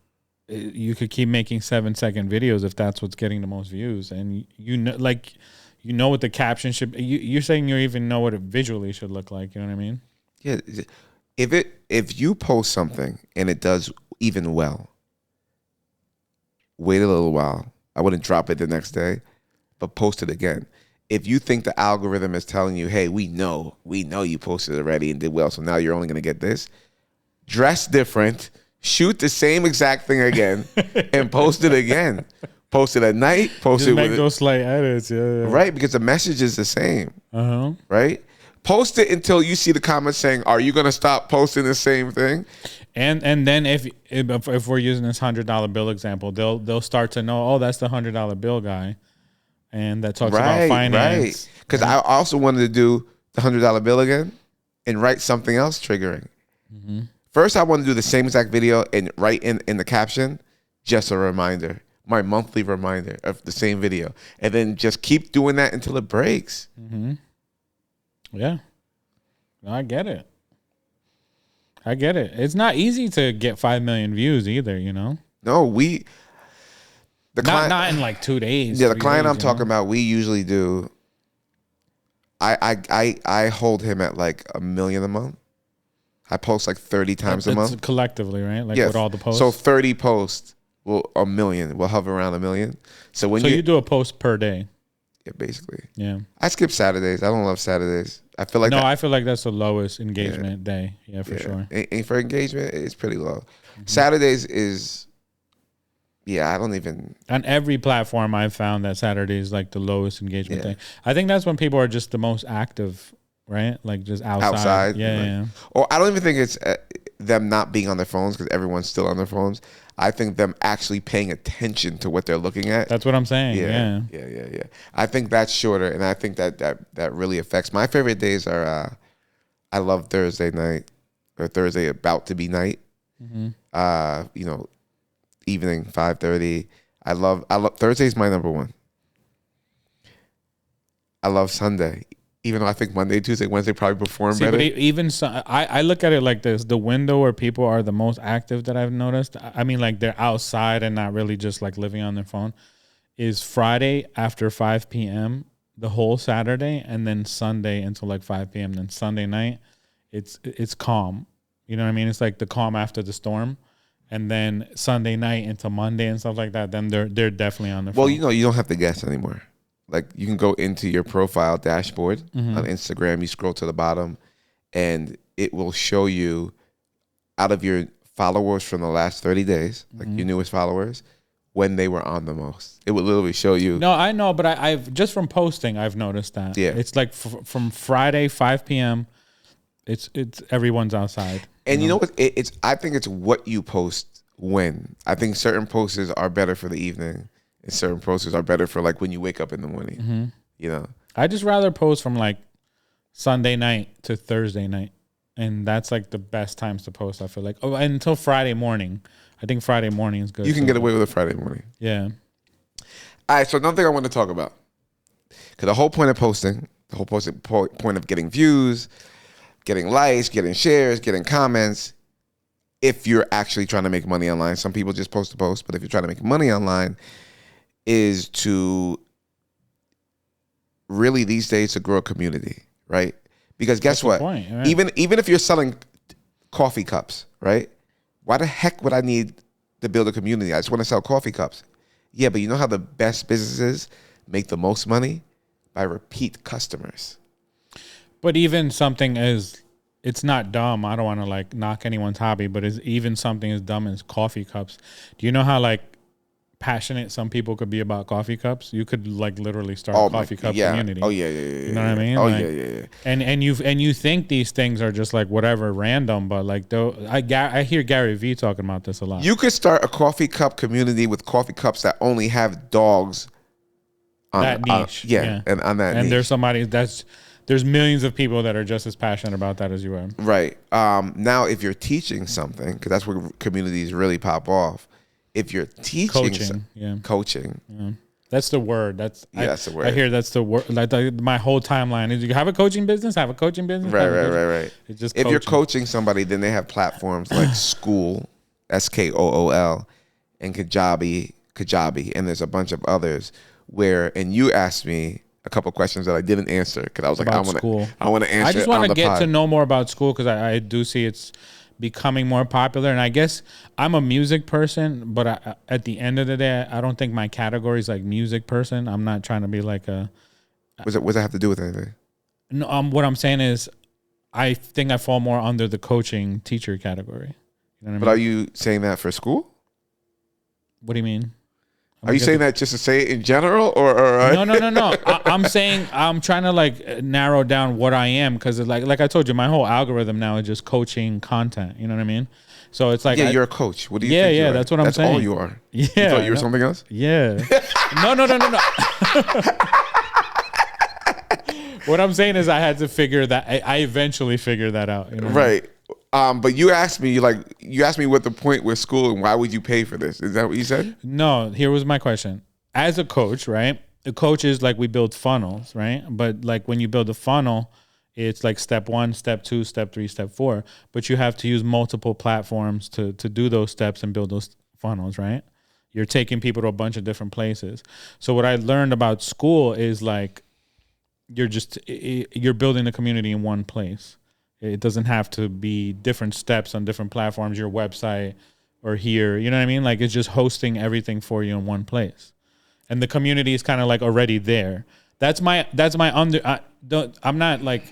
you could keep making 7-second videos if that's what's getting the most views. And what the caption should be. You're saying you even know what it visually should look like. You know what I mean? Yeah. If you post something and it does even well, wait a little while. I wouldn't drop it the next day, but post it again. If you think the algorithm is telling you, hey, we know you posted already and did well, so now you're only going to get this, dress different, shoot the same exact thing again, and post it again. Post it at night, Just make those slight edits, yeah. Right, because the message is the same. Right? Post it until you see the comments saying, are you going to stop posting the same thing? And then if we're using this $100 bill example, they'll start to know, oh, that's the $100 bill guy, and that talks about finance. Right. Because I also wanted to do the $100 bill again and write something else triggering. Mm-hmm. First, I want to do the same exact video and write in the caption just a reminder, my monthly reminder of the same video, and then just keep doing that until it breaks. Mm-hmm. Yeah, no, I get it. It's not easy to get 5 million views either, No, not in like 2 days. Yeah, the client I'm talking about, we usually do. I hold him at like $1 million a month. I post like 30 times a month collectively, right? Like with all the posts. So 30 posts will $1 million. We'll hover around $1 million. So you do a post per day. Yeah, basically. Yeah. I skip Saturdays. I don't love Saturdays. I feel like I feel like that's the lowest engagement day. Yeah, for sure. And for engagement, it's pretty low. Mm-hmm. Saturdays is, I don't even. On every platform, I've found that Saturday is like the lowest engagement day. I think that's when people are just the most active, right? Like just outside. Yeah. Or I don't even think it's them not being on their phones because everyone's still on their phones. I think them actually paying attention to what they're looking at. That's what I'm saying. Yeah. I think that's shorter, and I think that really affects. My favorite days are, I love Thursday night or Thursday about to be night. Mm-hmm. Evening 5:30. I love Thursday's my number one. I love Sunday. Even though I think Monday, Tuesday, Wednesday probably perform better. But even I look at it like this: the window where people are the most active that I've noticed. I mean, like they're outside and not really just like living on their phone. Is Friday after 5 p.m. the whole Saturday, and then Sunday until like 5 p.m. Then Sunday night, it's calm. You know what I mean? It's like the calm after the storm, and then Sunday night into Monday and stuff like that. Then they're definitely on their phone. Well, you don't have to guess anymore. Like you can go into your profile dashboard on Instagram, you scroll to the bottom, and it will show you out of your followers from the last 30 days, like your newest followers, when they were on the most. It will literally show you. No, I know, but I've just from posting, I've noticed that. Yeah. It's like from Friday, 5 p.m., it's everyone's outside. And you know what? I think it's what you post when. I think certain posters are better for the evening. And certain posters are better for like when you wake up in the morning, I just rather post from like Sunday night to Thursday night. And that's like the best times to post, I feel like. Oh, until Friday morning. I think Friday morning is good. You can get away with a Friday morning. Yeah. All right, so another thing I want to talk about. Because the whole point of posting, point of getting views, getting likes, getting shares, getting comments, if you're actually trying to make money online. Some people just post to post, but if you're trying to make money online, is to really these days to grow a community, right? Because guess what? Point, right? Even if you're selling coffee cups, right? Why the heck would I need to build a community? I just want to sell coffee cups. Yeah, but you know how the best businesses make the most money? By repeat customers. But even something as it's not dumb. I don't want to like knock anyone's hobby, but it's even something as dumb as coffee cups. Do you know how like passionate some people could be about coffee cups? You could like literally start a coffee cup community. Oh yeah. You know what I mean? Oh like, yeah. And you think these things are just like whatever random, but like though I hear Gary Vee talking about this a lot. You could start a coffee cup community with coffee cups that only have dogs on that niche. and on that and niche. there's millions of people that are just as passionate about that as you are. Right. Now, if you're teaching something, because that's where communities really pop off. If you're teaching coaching. Yeah. That's the word. That's the word. I hear that's the word. Like my whole timeline is: you have a coaching business, have a coaching business. Right. It's just if you're coaching somebody, then they have platforms like School, SKOOL, and Kajabi, and there's a bunch of others where. And you asked me a couple questions that I didn't answer because I was like, I want to answer. I just want to get to know more about School because I do see it's becoming more popular. And I guess I'm a music person, but at the end of the day, I don't think my category is like music person. I'm not trying to be like a. What does that have to do with anything? No, what I'm saying is, I think I fall more under the coaching teacher category. You know what I mean? But are you saying that for School? What do you mean? Are you saying that just to say it in general, or No. I'm saying I'm trying to like narrow down what I am because like I told you, my whole algorithm now is just coaching content. You know what I mean? So it's like you're a coach. What do you think? Yeah, that's what I'm saying. That's all you are. Yeah, you thought you were something else. Yeah. No. What I'm saying is I had to figure that. I eventually figured that out. You know right. But you asked me what the point with School and why would you pay for this? Is that what you said? No, here was my question. As a coach, right? The coach is like we build funnels, right? But like when you build a funnel, it's like step 1, step 2, step 3, step 4. But you have to use multiple platforms to do those steps and build those funnels, right? You're taking people to a bunch of different places. So what I learned about School is like you're building a community in one place. It doesn't have to be different steps on different platforms, your website or here. You know what I mean? Like it's just hosting everything for you in one place. And the community is kind of like already there. I'm not like,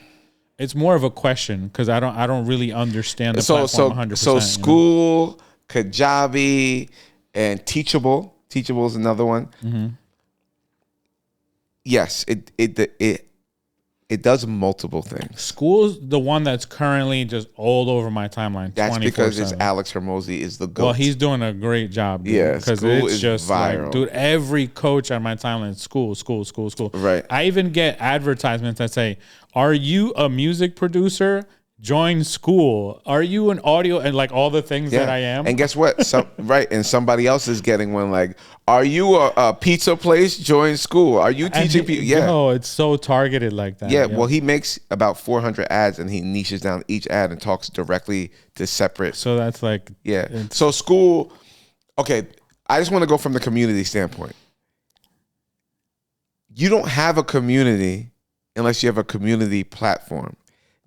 it's more of a question because I don't really understand the platform 100%. So School, Kajabi, and Teachable. Teachable is another one. Mm-hmm. Yes, it does multiple things. School's the one that's currently just all over my timeline. That's because it's Alex Hormozy is the GOAT. Well, he's doing a great job. Dude, yeah, because it's just viral. Like, dude, every coach on my timeline, school. Right. I even get advertisements that say, "Are you a music producer? Join School. Are you an audio?" And like all the things that I am. And guess what? And somebody else is getting one like, "Are you a pizza place? Join School. Are you teaching people?" Yeah. No, it's so targeted like that. Yeah. Well, he makes about 400 ads and he niches down each ad and talks directly to separate. So that's like. Yeah. So School. Okay. I just want to go from the community standpoint. You don't have a community unless you have a community platform.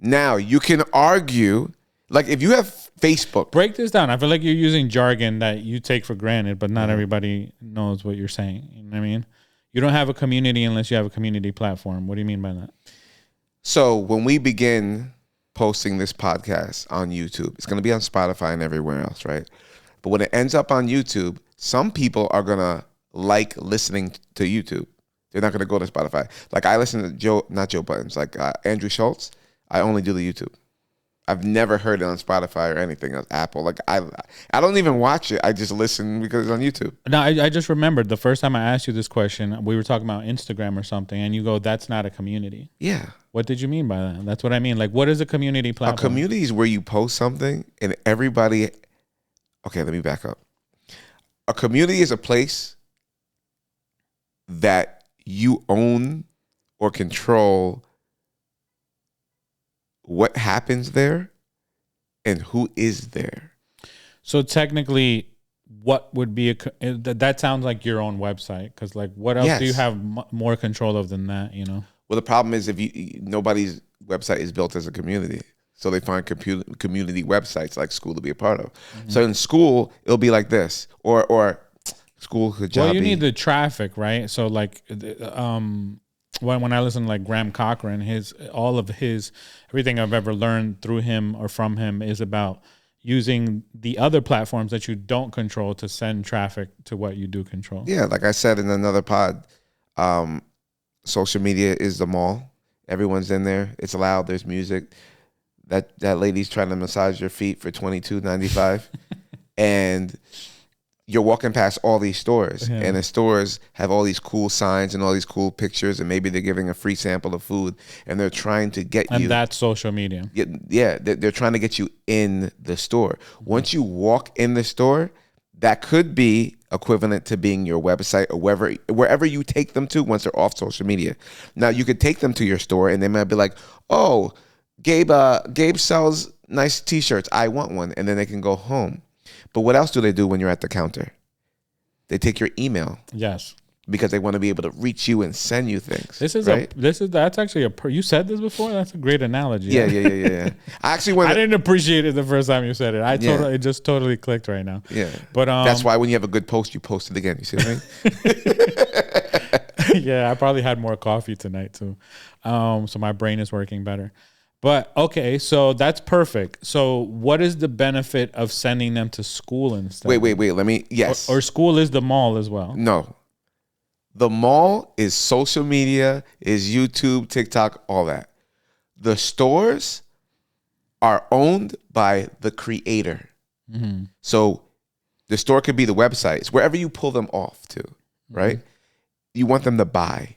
Now, you can argue, like if you have Facebook. Break this down. I feel like you're using jargon that you take for granted, but not everybody knows what you're saying. You know what I mean? You don't have a community unless you have a community platform. What do you mean by that? So when we begin posting this podcast on YouTube, it's going to be on Spotify and everywhere else, right? But when it ends up on YouTube, some people are going to like listening to YouTube. They're not going to go to Spotify. Like I listen to not Joe Buttons, like Andrew Schultz. I only do the YouTube. I've never heard it on Spotify or anything else. Apple. Like I don't even watch it. I just listen because it's on YouTube. No, I just remembered the first time I asked you this question, we were talking about Instagram or something, and you go, "That's not a community." Yeah. What did you mean by that? That's what I mean. Like, what is a community platform? A community is where you post something and everybody. Okay, let me back up. A community is a place that you own or control what happens there and who is there. So technically, what would be that sounds like your own website? Because like, what else do you have more control of than that? You know. Well, the problem is if nobody's website is built as a community, so they find community websites like School to be a part of. Mm-hmm. So in School, it'll be like this, or School Kajabi. Well, you need the traffic, right? So like, when I listen to like Graham Cochran, everything I've ever learned through him or from him is about using the other platforms that you don't control to send traffic to what you do control. Yeah, like I said in another pod, social media is the mall. Everyone's in there. It's loud. There's music. That lady's trying to massage your feet for $22.95, and you're walking past all these stores, and the stores have all these cool signs and all these cool pictures, and maybe they're giving a free sample of food, and they're trying to get you. And that's social media. Yeah, they're trying to get you in the store. Once you walk in the store, that could be equivalent to being your website or wherever you take them to once they're off social media. Now, you could take them to your store, and they might be like, oh, Gabe sells nice T-shirts. I want one. And then they can go home. But what else do they do when you're at the counter? They take your email. Yes. Because they want to be able to reach you and send you things. That's actually you said this before? That's a great analogy. Yeah. I didn't appreciate it the first time you said it. It just totally clicked right now. Yeah. But that's why when you have a good post, you post it again. You see what I mean? Yeah, I probably had more coffee tonight too. So my brain is working better. But okay, so that's perfect. So what is the benefit of sending them to school instead? Wait. Yes. Or school is the mall as well? No. The mall is social media, is YouTube, TikTok, all that. The stores are owned by the creator. Mm-hmm. So the store could be the websites, wherever you pull them off to, right? Mm-hmm. You want them to buy,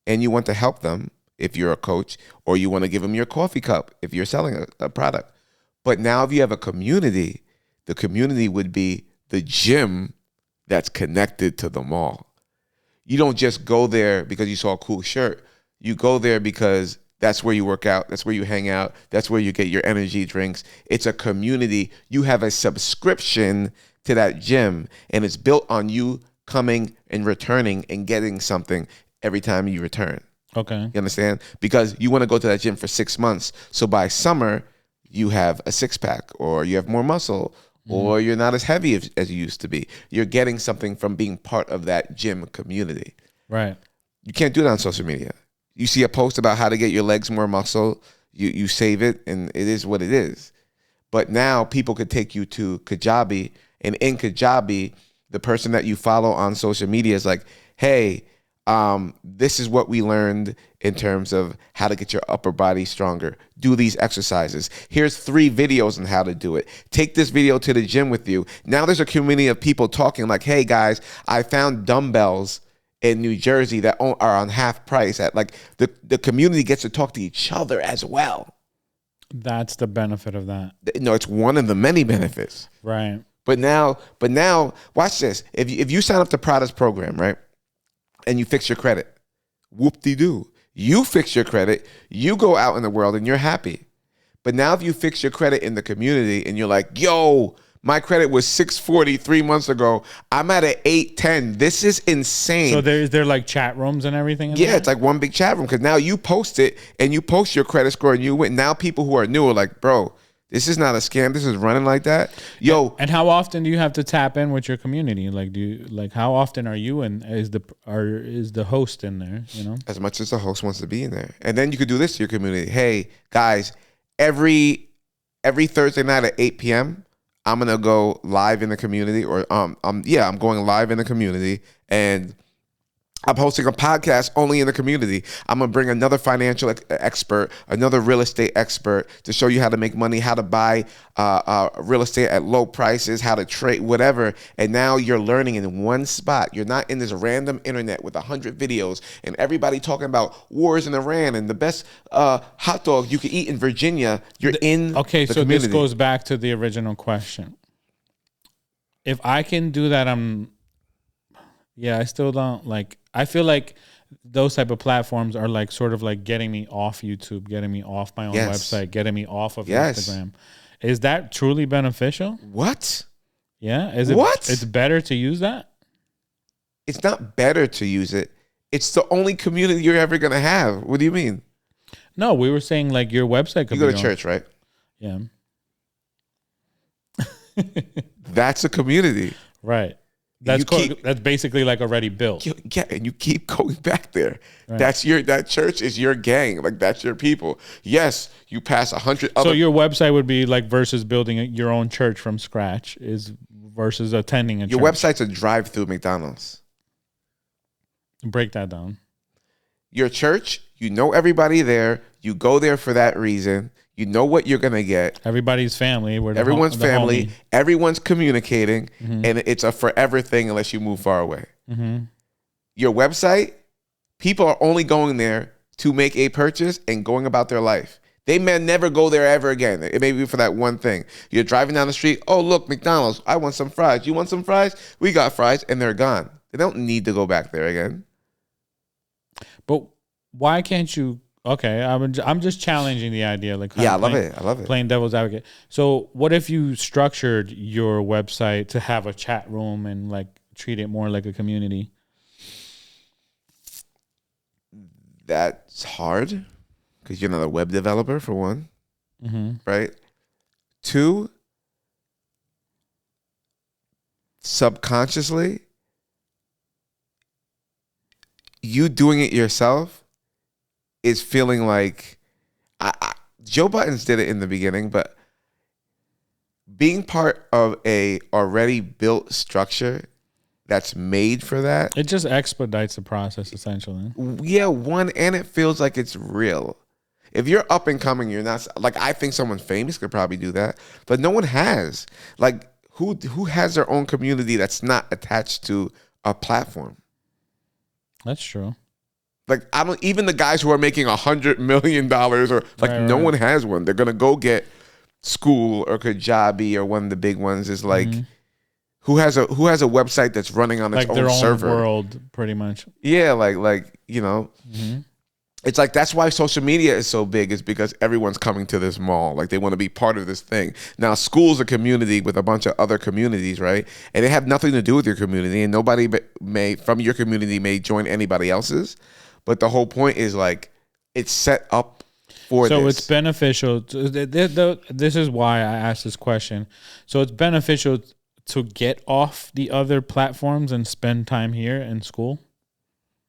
and you want to help them if you're a coach, or you want to give them your coffee cup if you're selling a product. But now if you have a community, the community would be the gym that's connected to the mall. You don't just go there because you saw a cool shirt. You go there because that's where you work out. That's where you hang out. That's where you get your energy drinks. It's a community. You have a subscription to that gym, and it's built on you coming and returning and getting something every time you return. Okay. You understand? Because you want to go to that gym for 6 months. So by summer, you have a six-pack, or you have more muscle, or you're not as heavy as you used to be. You're getting something from being part of that gym community. Right. You can't do that on social media. You see a post about how to get your legs more muscle, you save it, and it is what it is. But now people could take you to Kajabi, and in Kajabi, the person that you follow on social media is like, hey, this is what we learned in terms of how to get your upper body stronger. Do these exercises. Here's 3 videos on how to do it. Take this video to the gym with you. Now there's a community of people talking like, hey guys, I found dumbbells in New Jersey that are on half price. At like the community gets to talk to each other as well. That's the benefit of that. No, it's one of the many benefits. Right. But now, watch this. If you sign up to Prada's program, right? And you fix your credit. Whoop-de-doo. You fix your credit. You go out in the world and you're happy. But now if you fix your credit in the community and you're like, yo, my credit was 640 3 months ago. I'm at an 810. This is insane. So is there like chat rooms and everything? Yeah, it's like one big chat room because now you post it and you post your credit score and you win. Now people who are new are like, bro, this is not a scam. This is running like that. Yo. And how often do you have to tap in with your community? Like how often are you and is the host in there, you know? As much as the host wants to be in there. And then you could do this to your community. Hey, guys, every Thursday night at 8 p.m., I'm going to go live in the community I'm going live in the community, and I'm hosting a podcast only in the community. I'm going to bring another financial expert, another real estate expert to show you how to make money, how to buy real estate at low prices, how to trade, whatever. And now you're learning in one spot. You're not in this random internet with 100 videos and everybody talking about wars in Iran and the best hot dog you can eat in Virginia. You're in the community. This goes back to the original question. If I can do that, I still don't like. I feel like those type of platforms are like sort of like getting me off YouTube, getting me off my own website, getting me off of Instagram. Is that truly beneficial? What? Yeah. Is it? What? It's better to use that? It's not better to use it. It's the only community you're ever gonna have. What do you mean? No, we were saying like your website could You go to church, right? Yeah. That's a community. Right. That's basically like already built. Yeah, and you keep going back there. Right. That church is your gang. Like, that's your people. Yes, you pass 100 other. So your website would be like versus building your own church from scratch is versus attending a Your church. website's a drive-through McDonald's. Break that down. Your church, you know everybody there. You go there for that reason. You know what you're gonna get. Everybody's family. Everyone's family. Homie. Everyone's communicating, and it's a forever thing unless you move far away. Your website, people are only going there to make a purchase and going about their life. They may never go there ever again. It may be for that one thing. You're driving down the street. Oh, look, McDonald's. I want some fries. You want some fries? We got fries, and they're gone. They don't need to go back there again. But why can't you? Okay, I'm just challenging the idea. Like, yeah, I love it. Playing devil's advocate. So, what if you structured your website to have a chat room and like treat it more like a community? That's hard because you're not a web developer, for one, right? 2, subconsciously, you doing it yourself is feeling like Joe Buttons did it in the beginning, but being part of a already built structure that's made for that, it just expedites the process essentially. Yeah, one, and it feels like it's real. If you're up and coming, you're not like, I think someone famous could probably do that, but no one has. Like, who has their own community that's not attached to a platform? That's true. Like, I don't, even the guys who are making $100 million or like, no one has one. They're gonna go get School or Kajabi or one of the big ones. Is like, who has a website that's running on its like their own server world, pretty much. Yeah, like you know, it's like, that's why social media is so big, is because everyone's coming to this mall. Like, they want to be part of this thing. Now, school's a community with a bunch of other communities, right? And they have nothing to do with your community, and nobody from your community may join anybody else's. But the whole point is, like, it's set up for this. So it's beneficial. This is why I asked this question. So it's beneficial to get off the other platforms and spend time here in school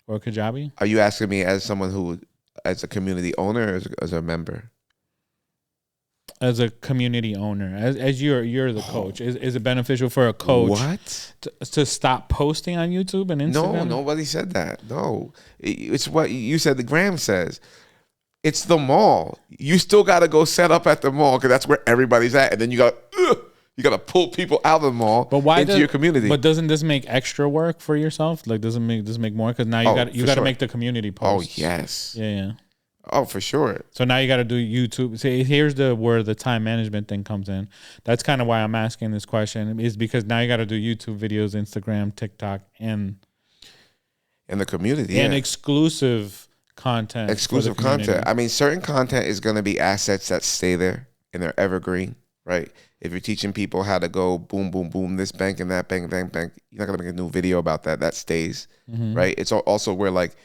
or Kajabi. Are you asking me as someone as a community owner or as a member? As a community owner, as you're the coach, is it beneficial for a coach to stop posting on YouTube and Instagram? No, nobody said that. No, it's what you said. The gram says it's the mall. You still got to go set up at the mall because that's where everybody's at, and then you got to pull people out of the mall into your community. But doesn't this make extra work for yourself? Like, doesn't this make more? Because now you got to make the community posts. Oh yes. Yeah. Oh, for sure. So now you got to do YouTube. See, here's where the time management thing comes in. That's kind of why I'm asking this question, is because now you got to do YouTube videos, Instagram, TikTok, and the community, and exclusive content. Exclusive content. I mean, certain content is going to be assets that stay there and they're evergreen, right? If you're teaching people how to go boom, boom, boom, this bank and that bank, bank, bank, you're not going to make a new video about that. That stays, right? It's also where, like,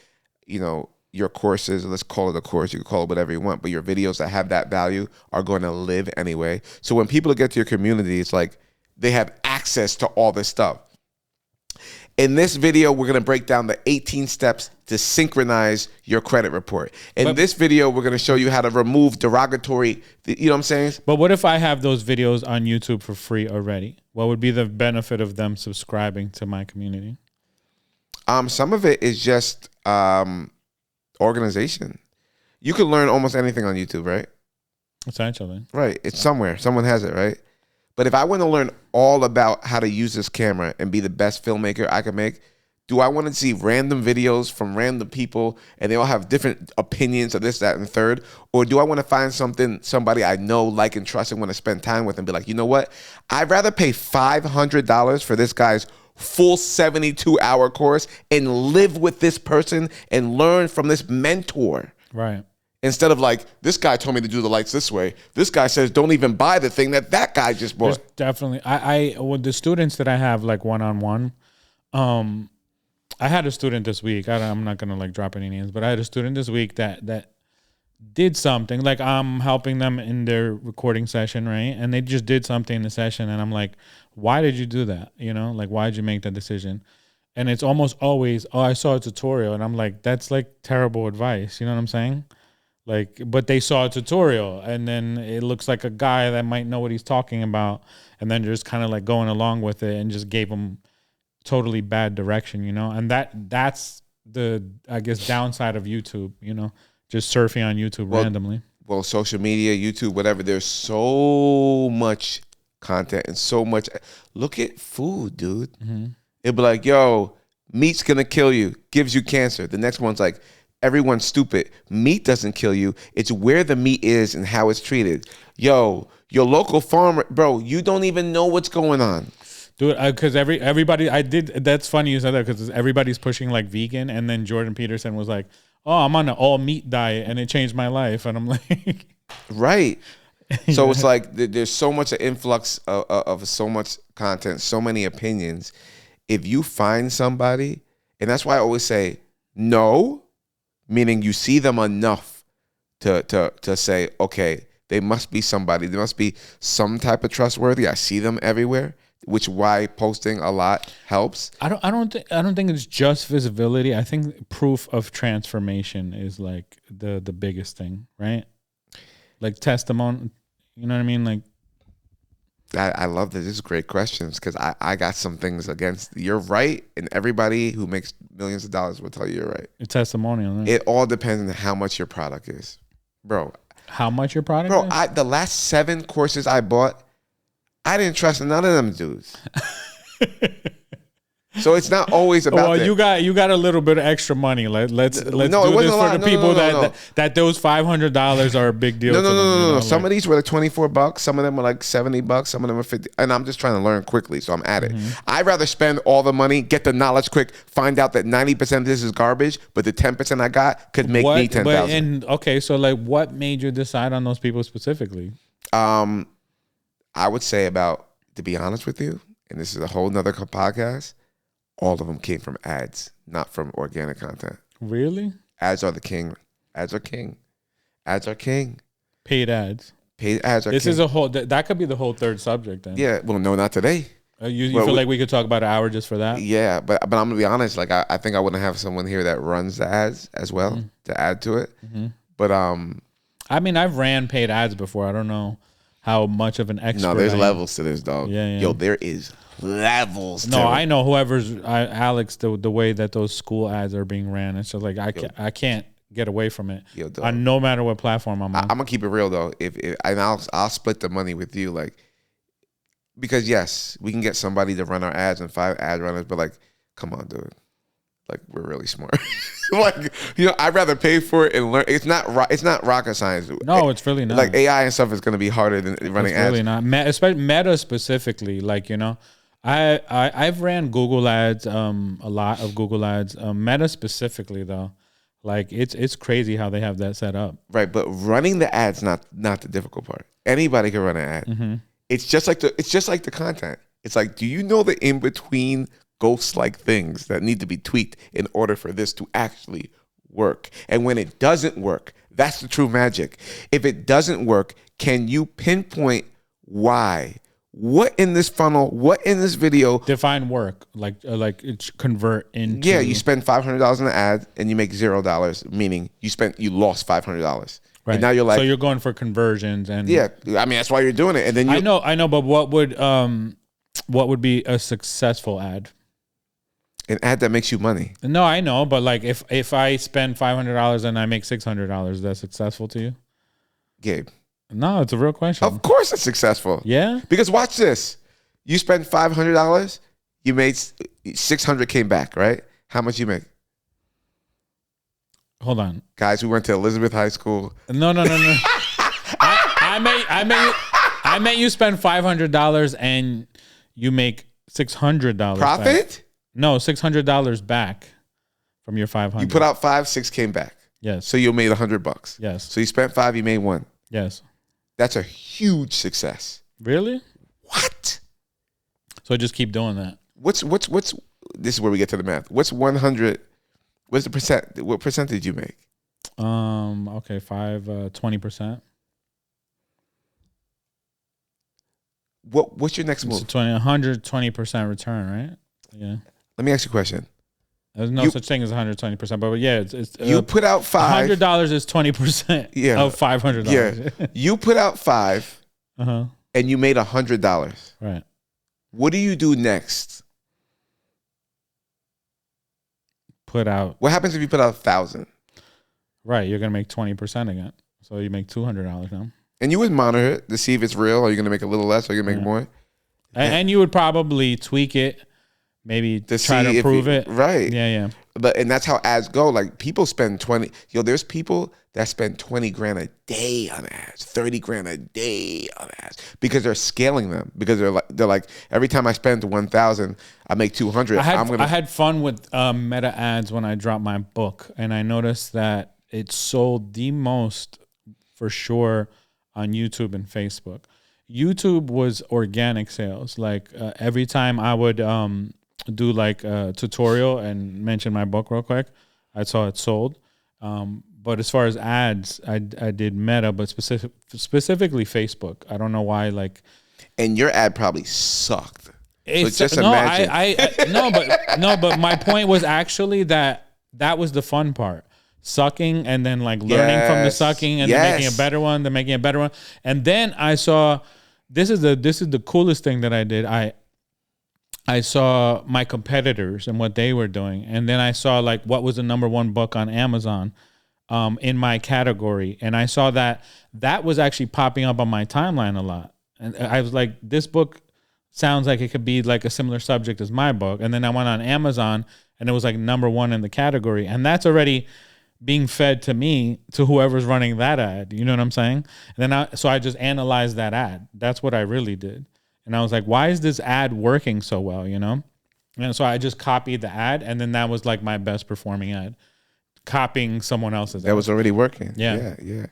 you know, your courses, let's call it a course, you can call it whatever you want, but your videos that have that value are going to live anyway. So when people get to your community, it's like they have access to all this stuff. In this video, we're going to break down the 18 steps to synchronize your credit report. In this video, we're going to show you how to remove derogatory, you know what I'm saying? But what if I have those videos on YouTube for free already? What would be the benefit of them subscribing to my community? Some of it is just organization. You can learn almost anything on YouTube, right? Essentially. Right. It's somewhere. Someone has it, right? But if I want to learn all about how to use this camera and be the best filmmaker I can make, do I want to see random videos from random people and they all have different opinions of this, that, and third? Or do I want to find somebody I know, like, and trust and want to spend time with and be like, you know what? I'd rather pay $500 for this guy's full 72-hour course and live with this person and learn from this mentor. Right. Instead of like, this guy told me to do the lights this way. This guy says don't even buy the thing that guy just bought. There's definitely. I with the students that I have, like, one-on-one, I had a student this week. I'm not gonna like drop any names, but I had a student this week that did something, like I'm helping them in their recording session, right? And they just did something in the session, and I'm like, why did you do that? You know, like, why did you make that decision? And it's almost always, oh, I saw a tutorial, and I'm like, that's like terrible advice. You know what I'm saying? Like, but they saw a tutorial, and then it looks like a guy that might know what he's talking about, and then just kind of like going along with it, and just gave him totally bad direction, you know? And that's the, I guess, downside of YouTube, you know, just surfing on YouTube randomly. Well, social media, YouTube, whatever, there's so much content and so much. Look at food, dude. It'd be like, yo, meat's gonna kill you, gives you cancer. The next one's like, everyone's stupid. Meat doesn't kill you. It's where the meat is and how it's treated. Yo, your local farmer, bro, you don't even know what's going on. Dude, because everybody, that's funny you said that, because everybody's pushing like vegan, and then Jordan Peterson was like, oh, I'm on an all meat diet and it changed my life. And I'm like, right. So it's like there's so much influx of so much content, so many opinions. If you find somebody, and that's why I always say no, meaning you see them enough to say, okay, they must be somebody. There must be some type of trustworthy. I see them everywhere, which why posting a lot helps. I don't think it's just visibility. I think proof of transformation is like the biggest thing, right? Like testimony, you know what I mean? Like, I love this. This is great questions, because I got some things against. You're right, and everybody who makes millions of dollars will tell you you're right. A testimonial. Right? It all depends on how much your product is, bro. How much your product Bro, is? the last 7 courses I bought, I didn't trust none of them dudes. So it's not always about. Well, you got a little bit of extra money. Let's do this for the people that those $500 are a big deal. No. Some of these were like $24. Some of them were like $70. Some of them were $50. And I'm just trying to learn quickly, so I'm at it. I'd rather spend all the money, get the knowledge quick, find out that 90% of this is garbage, but the 10% I got could make me $10,000. Okay, so like, what made you decide on those people specifically? I would say to be honest with you, and this is a whole nother podcast, all of them came from ads, not from organic content. Really? Ads are the king. Ads are king. Ads are king. Paid ads. Paid ads are king. This is a whole, that could be the whole third subject then. Yeah, well, no, not today. You feel like we could talk about an hour just for that? Yeah, but I'm going to be honest. Like, I think I want to have someone here that runs the ads as well to add to it. But I mean, I've ran paid ads before. I don't know how much of an expert. No, there's levels to this, dog. Yeah. Yo, there is levels. No, I know whoever's Alex, the way that those school ads are being ran. It's just like I can't get away from it. Yo, dog. On no matter what platform I'm on. I'm gonna keep it real though. If and I'll split the money with you, like, because yes, we can get somebody to run our ads and 5 ad runners, but like, come on, dude. Like, we're really smart. Like, you know, I'd rather pay for it and learn. It's not rocket science. No, it's really not. Like, AI and stuff is going to be harder than running ads. Really not. Especially Meta specifically. Like, you know, I've ran Google ads, a lot of Google ads. Meta specifically though, like it's crazy how they have that set up. Right, but running the ads not the difficult part. Anybody can run an ad. It's just like the content. It's like, do you know the in between ghost-like things that need to be tweaked in order for this to actually work? And when it doesn't work, that's the true magic. If it doesn't work, can you pinpoint why? What in this funnel? What in this video? Define work, like it's convert into. Yeah, you spend $500 on an ad and you make $0, meaning you lost $500. Right. And now you're like, so you're going for conversions and. Yeah, I mean that's why you're doing it. And then I know, but what would be a successful ad? An ad that makes you money. No, I know, but like if I spend $500 and I make $600, is that successful to you? Gabe. No, it's a real question. Of course it's successful. Yeah? Because watch this. You spend $500, you made $600 came back, right? How much you make? Hold on. Guys, we went to Elizabeth High School. No. I made you spend $500 and you make $600 profit? Back. No, $600 back from your $500. You put out 5, 6 came back. Yes. So you made $100. Yes. So you spent 5, you made 1. Yes. That's a huge success. Really? What? So just keep doing that. What's this is where we get to the math. What's 100? What's the percent? What percentage you make? Okay, 20%. What's your next It's a move? 120% return, right? Yeah. Let me ask you a question. There's no You such thing as 120%, but yeah, it's you put out five. $100 is 20% Yeah. of $500. Yeah. You put out five Uh-huh. and you made $100. Right. What do you do next? Put out. What happens if you put out 1,000? Right, you're gonna make 20% again. So you make $200 now. And you would monitor it to see if it's real. Are you going to make a little less? Or are you going to make more? And you would probably tweak it, maybe To try see to if improve it. Right. Yeah. And that's how ads go. Like people spend 20. There's people that spend 20 grand a day on ads, 30 grand a day on ads because they're scaling them. Because they're like every time I spend 1,000, I make 200. I had fun with meta ads when I dropped my book, and I noticed that it sold the most for sure on YouTube and Facebook. YouTube was organic sales. Like every time I would do like a tutorial and mention my book real quick, I saw it sold. But as far as ads, I did Meta, but specifically Facebook. I don't know why. Like, and your ad probably sucked. it's So just no, imagine. but my point was actually that was the fun part. Sucking and then like learning from the Yes. sucking and then making a better one, then making a better one. And then I saw this is the coolest thing that I did. I saw my competitors and what they were doing. And then I saw like what was the number one book on Amazon in my category. And I saw that was actually popping up on my timeline a lot. And I was like, this book sounds like it could be like a similar subject as my book. And then I went on Amazon and it was like number one in the category. And that's already being fed to me, to whoever's running that ad. You know what I'm saying? And then I just analyzed that ad. That's what I really did. And I was like, why is this ad working so well, you know? And so I just copied the ad, and then that was like my best performing ad. Copying someone else's ad. That was already working. Yeah. Yeah.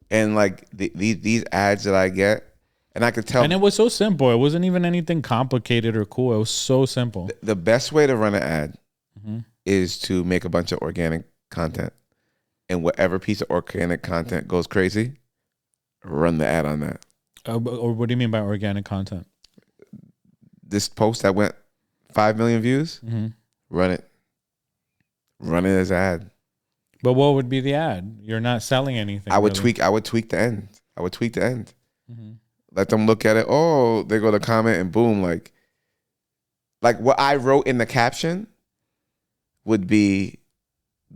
And like these ads that I get, and I could tell. And it was so simple. It wasn't even anything complicated or cool. It was so simple. The best way to run an ad is to make a bunch of organic content. And whatever piece of organic content goes crazy, run the ad on that. Or what do you mean by organic content? This post that went 5 million views, run it. Run it as an ad. But what would be the ad? You're not selling anything. I would really. tweak the end. Let them look at it. Oh, they go to comment and boom, like what I wrote in the caption would be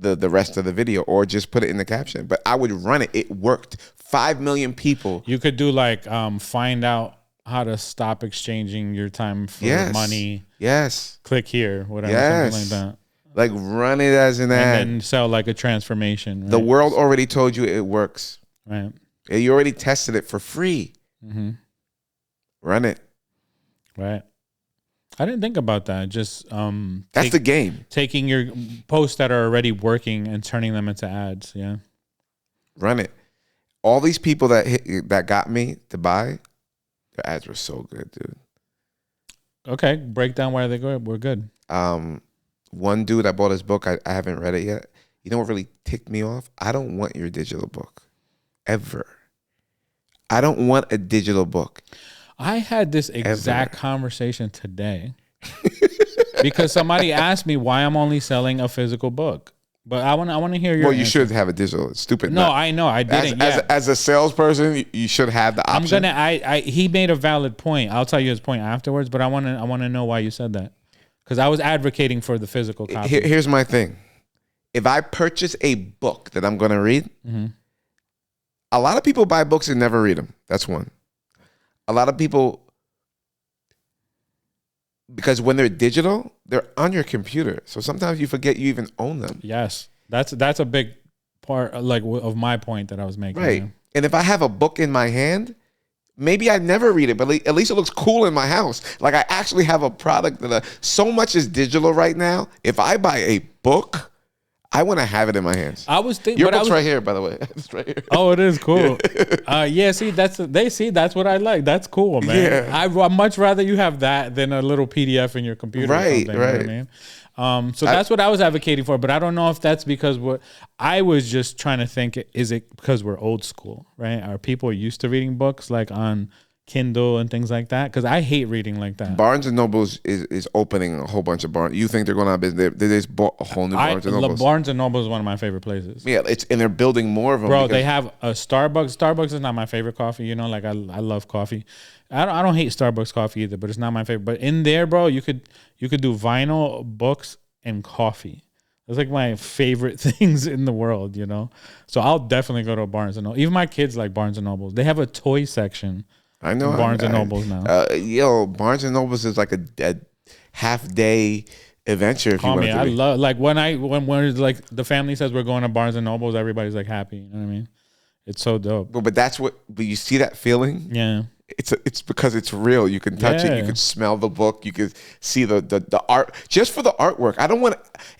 the rest of the video, or just put it in the caption. But I would run it. It worked. 5 million people. You could do like find out how to stop exchanging your time for money. Yes. Click here, whatever, something like that. Like run it as an ad. And then sell like a transformation. Right? The world already told you it works. Right. You already tested it for free. Run it. Right. I didn't think about that. Just that's the game. Taking your posts that are already working and turning them into ads. Yeah. Run it. All these people that got me to buy, their ads were so good, dude. Okay, break down why they go. We're good. One dude, I bought his book. I haven't read it yet. You know what really ticked me off? I don't want your digital book, ever. I don't want a digital book. I had this exact conversation today because somebody asked me why I'm only selling a physical book. But I want to hear your Well, you answer. should have a digital. It's stupid. No, I know. I didn't. As a salesperson, you should have the option. He made a valid point. I'll tell you his point afterwards, but I want to know why you said that. Because I was advocating for the physical copy. Here's my thing. If I purchase a book that I'm going to read, a lot of people buy books and never read them. That's one. A lot of people, because when they're digital, they're on your computer. So sometimes you forget you even own them. Yes. That's a big part like of my point that I was making. Right. Yeah. And if I have a book in my hand, maybe I never read it, but at least it looks cool in my house. Like I actually have a product that so much is digital right now. If I buy a book, I want to have it in my hands. I was thinking your book's right here, by the way. It's right here. Oh, it is cool. Yeah. See, that's what I like. That's cool, man. Yeah. I'd much rather you have that than a little PDF in your computer. Right. Or something, right. You know what I mean? So that's what I was advocating for, but I don't know if that's because what I was just trying to think, is it because we're old school, right? Are people used to reading books like on Kindle and things like that? Because I hate reading like that. Barnes and Nobles is opening a whole bunch of Barnes. You think they're going out of business? They just bought a whole new Barnes and Nobles. Barnes and Noble is one of my favorite places. Yeah, and they're building more of them. Bro, they have a Starbucks. Starbucks is not my favorite coffee. You know, like I love coffee. I don't hate Starbucks coffee either, but it's not my favorite. But in there, bro, you could do vinyl, books, and coffee. That's like my favorite things in the world, you know? So I'll definitely go to a Barnes and Noble. Even my kids like Barnes and Nobles. They have a toy section. I know Barnes and Nobles now. Barnes and Nobles is like a half day adventure. If Call you me. want I love like when it's like the family says we're going to Barnes and Nobles, everybody's like happy. You know what I mean? It's so dope. But that's what. But you see that feeling? Yeah. It's because it's real. You can touch it. You can smell the book. You can see the art. Just for the artwork. I don't want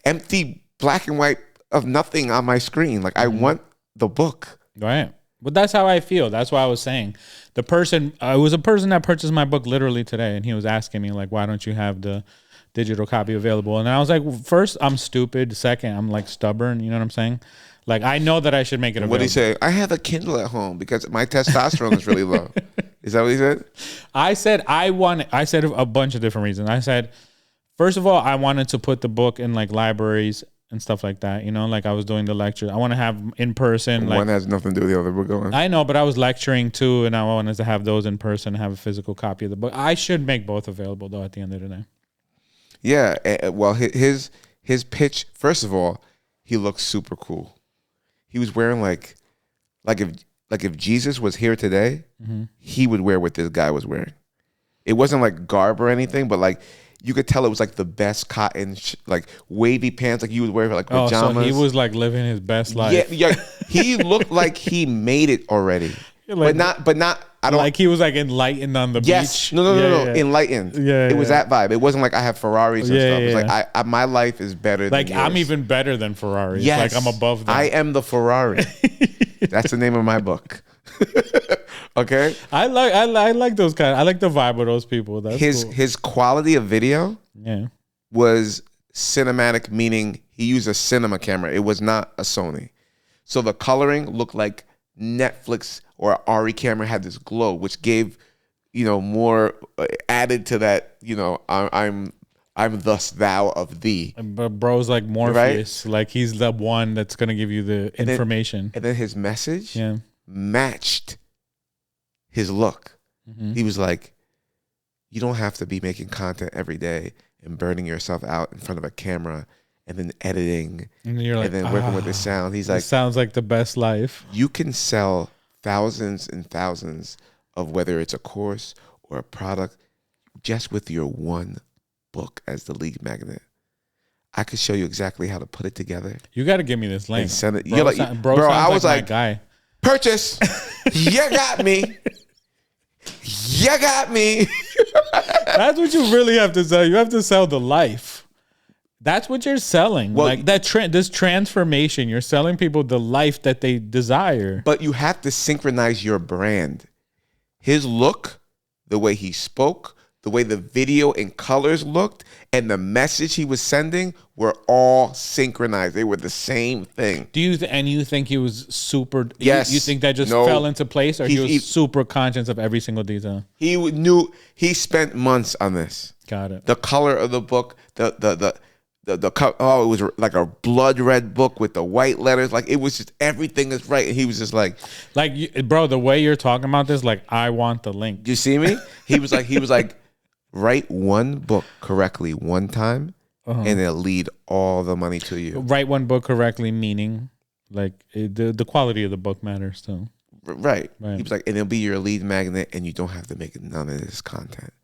empty black and white of nothing on my screen. Like I want the book. Right. But that's how I feel. That's why I was saying the person, it was a person that purchased my book literally today. And he was asking me like, why don't you have the digital copy available? And I was like, well, first, I'm stupid. Second, I'm like stubborn. You know what I'm saying? Like, I know that I should make it available. What did he say? I have a Kindle at home because my testosterone is really low. Is that what he said? I said a bunch of different reasons. I said, first of all, I wanted to put the book in like libraries and stuff like that, you know, like I was doing the lecture. I want to have in person. Like, one has nothing to do with the other. We're going. I know, but I was lecturing too, and I wanted to have those in person, have a physical copy of the book. I should make both available though at the end of the day. Yeah, well, his pitch. First of all, he looks super cool. He was wearing like if Jesus was here today, he would wear what this guy was wearing. It wasn't like garb or anything, but like. You could tell it was like the best cotton, like wavy pants, like you would wear like pajamas. So he was like living his best life. Yeah. He looked like he made it already, like, but not. I don't like he was like enlightened on the beach. No, enlightened. Yeah, it was that vibe. It wasn't like I have Ferraris and stuff. It was yeah. like my life is better. Like than yours. I'm even better than Ferraris. Yes, like I'm above them. I am the Ferrari. That's the name of my book. Okay, I like those kind. I like the vibe of those people. That's cool. His quality of video was cinematic, meaning he used a cinema camera. It was not a Sony. So the coloring looked like Netflix or Ari camera had this glow, which gave, more added to that. I'm thus thou of thee. But bro's like Morpheus, right? Like he's the one that's gonna give you the information. And then his message matched his look. He was like, you don't have to be making content every day and burning yourself out in front of a camera and then editing and then working with the sound. He's like, sounds like the best life. You can sell thousands and thousands of whether it's a course or a product just with your one book as the lead magnet. I could show you exactly how to put it together. You got to give me this link. And send it. Bro, I was like, guy. Purchase. You got me. You got me. That's what you really have to sell. You have to sell the life. That's what you're selling. Well, like this transformation, you're selling people the life that they desire. But you have to synchronize your brand. His look, the way he spoke, the way the video and colors looked, and the message he was sending were all synchronized. They were the same thing. Do you you think he was super? Yes. You think that just fell into place, or he was super conscious of every single detail? He knew. He spent months on this. Got it. The color of the book, the it was like a blood red book with the white letters. Like it was just everything is right. And he was just like, bro, the way you're talking about this, like I want the link. Do you see me? He was like, write one book correctly one time, and it'll lead all the money to you. Write one book correctly, meaning like the quality of the book matters too. Right. He was like, and it'll be your lead magnet, and you don't have to make none of this content.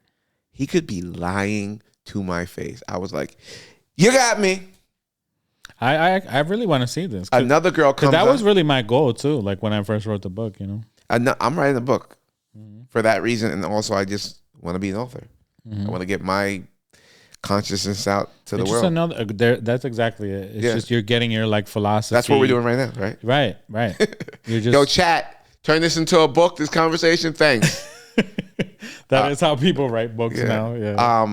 He could be lying to my face. I was like, you got me. I really want to see this. Another girl comes. That was really my goal too. Like when I first wrote the book, I'm writing a book for that reason, and also I just want to be an author. I want to get my consciousness out to the It's world. just another. That's exactly it. It's just you're getting your like philosophy. That's what we're doing right now, right? Right. You're just Yo, chat, turn this into a book. This conversation, thanks. That is how people write books now. Yeah.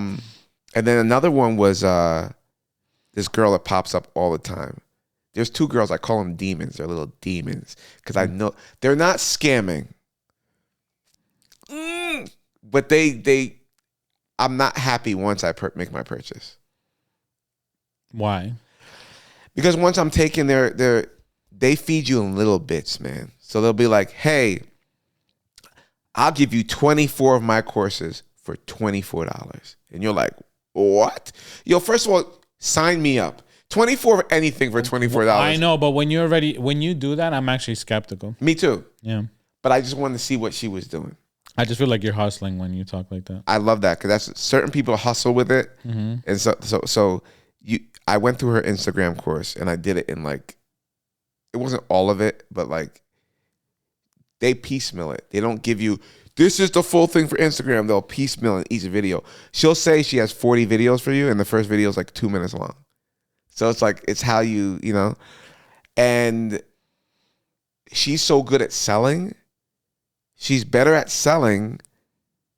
And then another one was this girl that pops up all the time. There's two girls, I call them demons. They're little demons because I know they're not scamming. But I'm not happy once I make my purchase. Why? Because once I'm taking they feed you in little bits, man. So they'll be like, hey, I'll give you 24 of my courses for $24. And you're like, what? Yo, first of all, sign me up. 24 of anything for $24. I know, but when you do that, I'm actually skeptical. Me too. Yeah. But I just wanted to see what she was doing. I just feel like you're hustling when you talk like that. I love that because that's certain people hustle with it. Mm-hmm. And so I went through her Instagram course and I did it in like, it wasn't all of it, but like they piecemeal it. They don't give you, this is the full thing for Instagram. They'll piecemeal in each video. She'll say she has 40 videos for you and the first video is like 2 minutes long. So it's like, it's how you know, and she's so good at selling. She's better at selling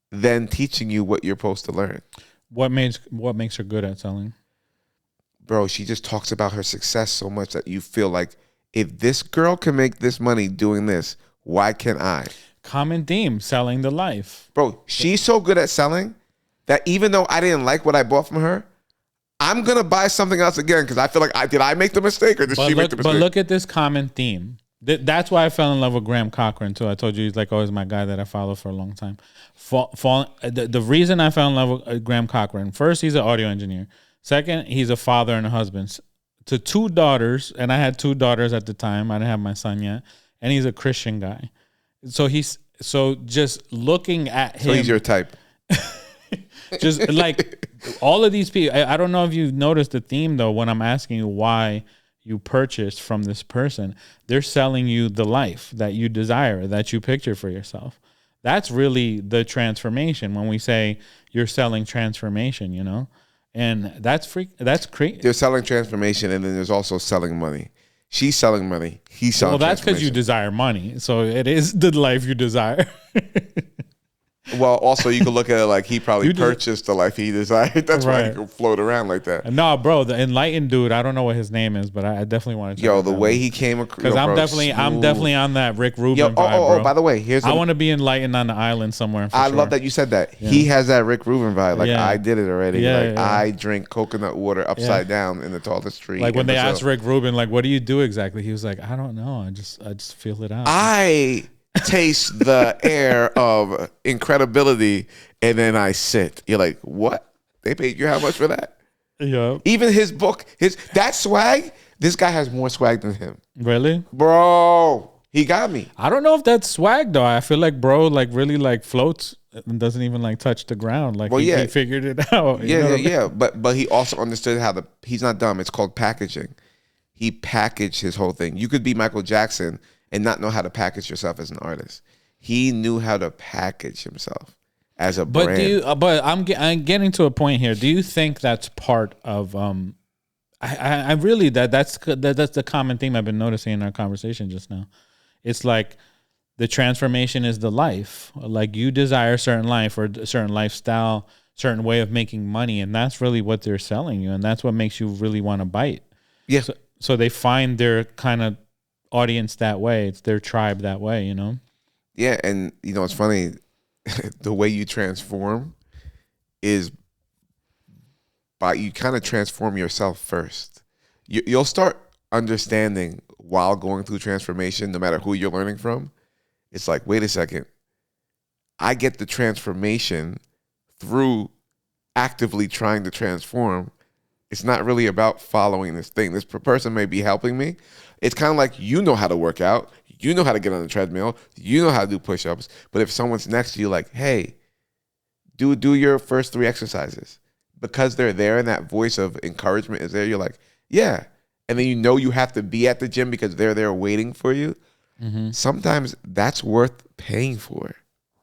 than teaching you what you're supposed to learn. What makes her good at selling? Bro, she just talks about her success so much that you feel like if this girl can make this money doing this, why can't I? Common theme, selling the life. Bro, she's so good at selling that even though I didn't like what I bought from her, I'm going to buy something else again because I feel like, did I make the mistake or did she make the mistake? But look at this common theme. That's why I fell in love with Graham Cochran too. I told you he's like always my guy that I follow for a long time. The reason I fell in love with Graham Cochran, first, he's an audio engineer. Second, he's a father and a husband to 2 daughters, and I had 2 daughters at the time. I didn't have my son yet, and he's a Christian guy. So just looking at him. So he's your type. Just like all of these people, I don't know if you've noticed the theme though. When I'm asking you why you purchased from this person, they're selling you the life that you desire, that you picture for yourself. That's really the transformation. When we say you're selling transformation, you know, and that's crazy. They're selling transformation, and then there's also selling money. She's selling money. He's selling. Well, that's because you desire money, so it is the life you desire. Well, also you can look at it like he probably purchased the life he desired. That's why he can float around like that. No, bro, the enlightened dude. I don't know what his name is, but I definitely want to. Yo, the way he came across. Because I'm definitely on that Rick Rubin vibe, bro. By the way, I want to be enlightened on the island somewhere. I love that you said that. Yeah. He has that Rick Rubin vibe. Like I did it already. Yeah, I drink coconut water upside down in the tallest tree. Like when they asked Rick Rubin, like, what do you do exactly? He was like, I don't know. I just feel it out. I taste the air of incredibility and then I sit. You're like, what? They paid you how much for that? Yeah. Even his book, that swag, this guy has more swag than him. Really? Bro, he got me. I don't know if that's swag though. I feel like bro like really like floats and doesn't even like touch the ground. Like he figured it out. Yeah. But he also understood how he's not dumb. It's called packaging. He packaged his whole thing. You could be Michael Jackson and not know how to package yourself as an artist. He knew how to package himself as a brand. But I'm getting to a point here. Do you think that's part of I really that's the common theme I've been noticing in our conversation just now. It's like the transformation is the life. Like you desire a certain life or a certain lifestyle, certain way of making money, and that's really what they're selling you, and that's what makes you really want to bite. Yeah. So they find their kind of audience that way. It's their tribe that way, you know? Yeah, and you know, it's funny. The way you transform is by you kind of transform yourself first. You'll start understanding while going through transformation, no matter who you're learning from. It's like, wait a second. I get the transformation through actively trying to transform. It's not really about following this thing. This person may be helping me. It's kind of like you know how to work out. You know how to get on the treadmill. You know how to do push-ups. But if someone's next to you like, hey, do your first 3 exercises. Because they're there and that voice of encouragement is there, you're like, yeah. And then you know you have to be at the gym because they're there waiting for you. Mm-hmm. Sometimes that's worth paying for.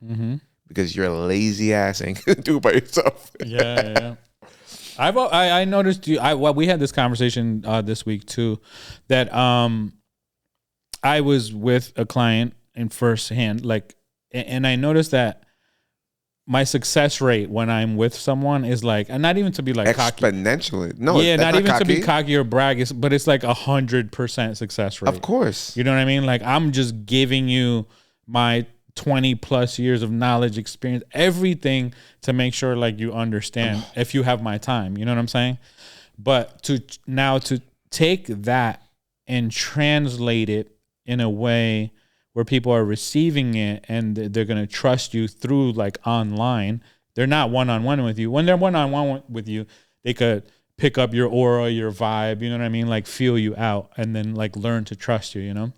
Mm-hmm. Because your lazy ass ain't going to do it by yourself. Yeah. I noticed you. We had this conversation this week too, that I was with a client in firsthand, like, and I noticed that my success rate when I'm with someone is like, and not even to be like exponentially. Cocky. No, yeah, not even cocky. to be cocky or brag, but it's like 100% success rate. Of course, you know what I mean. Like I'm just giving you my 20 plus years of knowledge, experience, everything to make sure like you understand if you have my time. You know what I'm saying? But to take that and translate it in a way where people are receiving it and they're going to trust you through like online. They're not one-on-one with you. When they're one-on-one with you, they could pick up your aura, your vibe, you know what I mean? Like feel you out and then like learn to trust you, you know?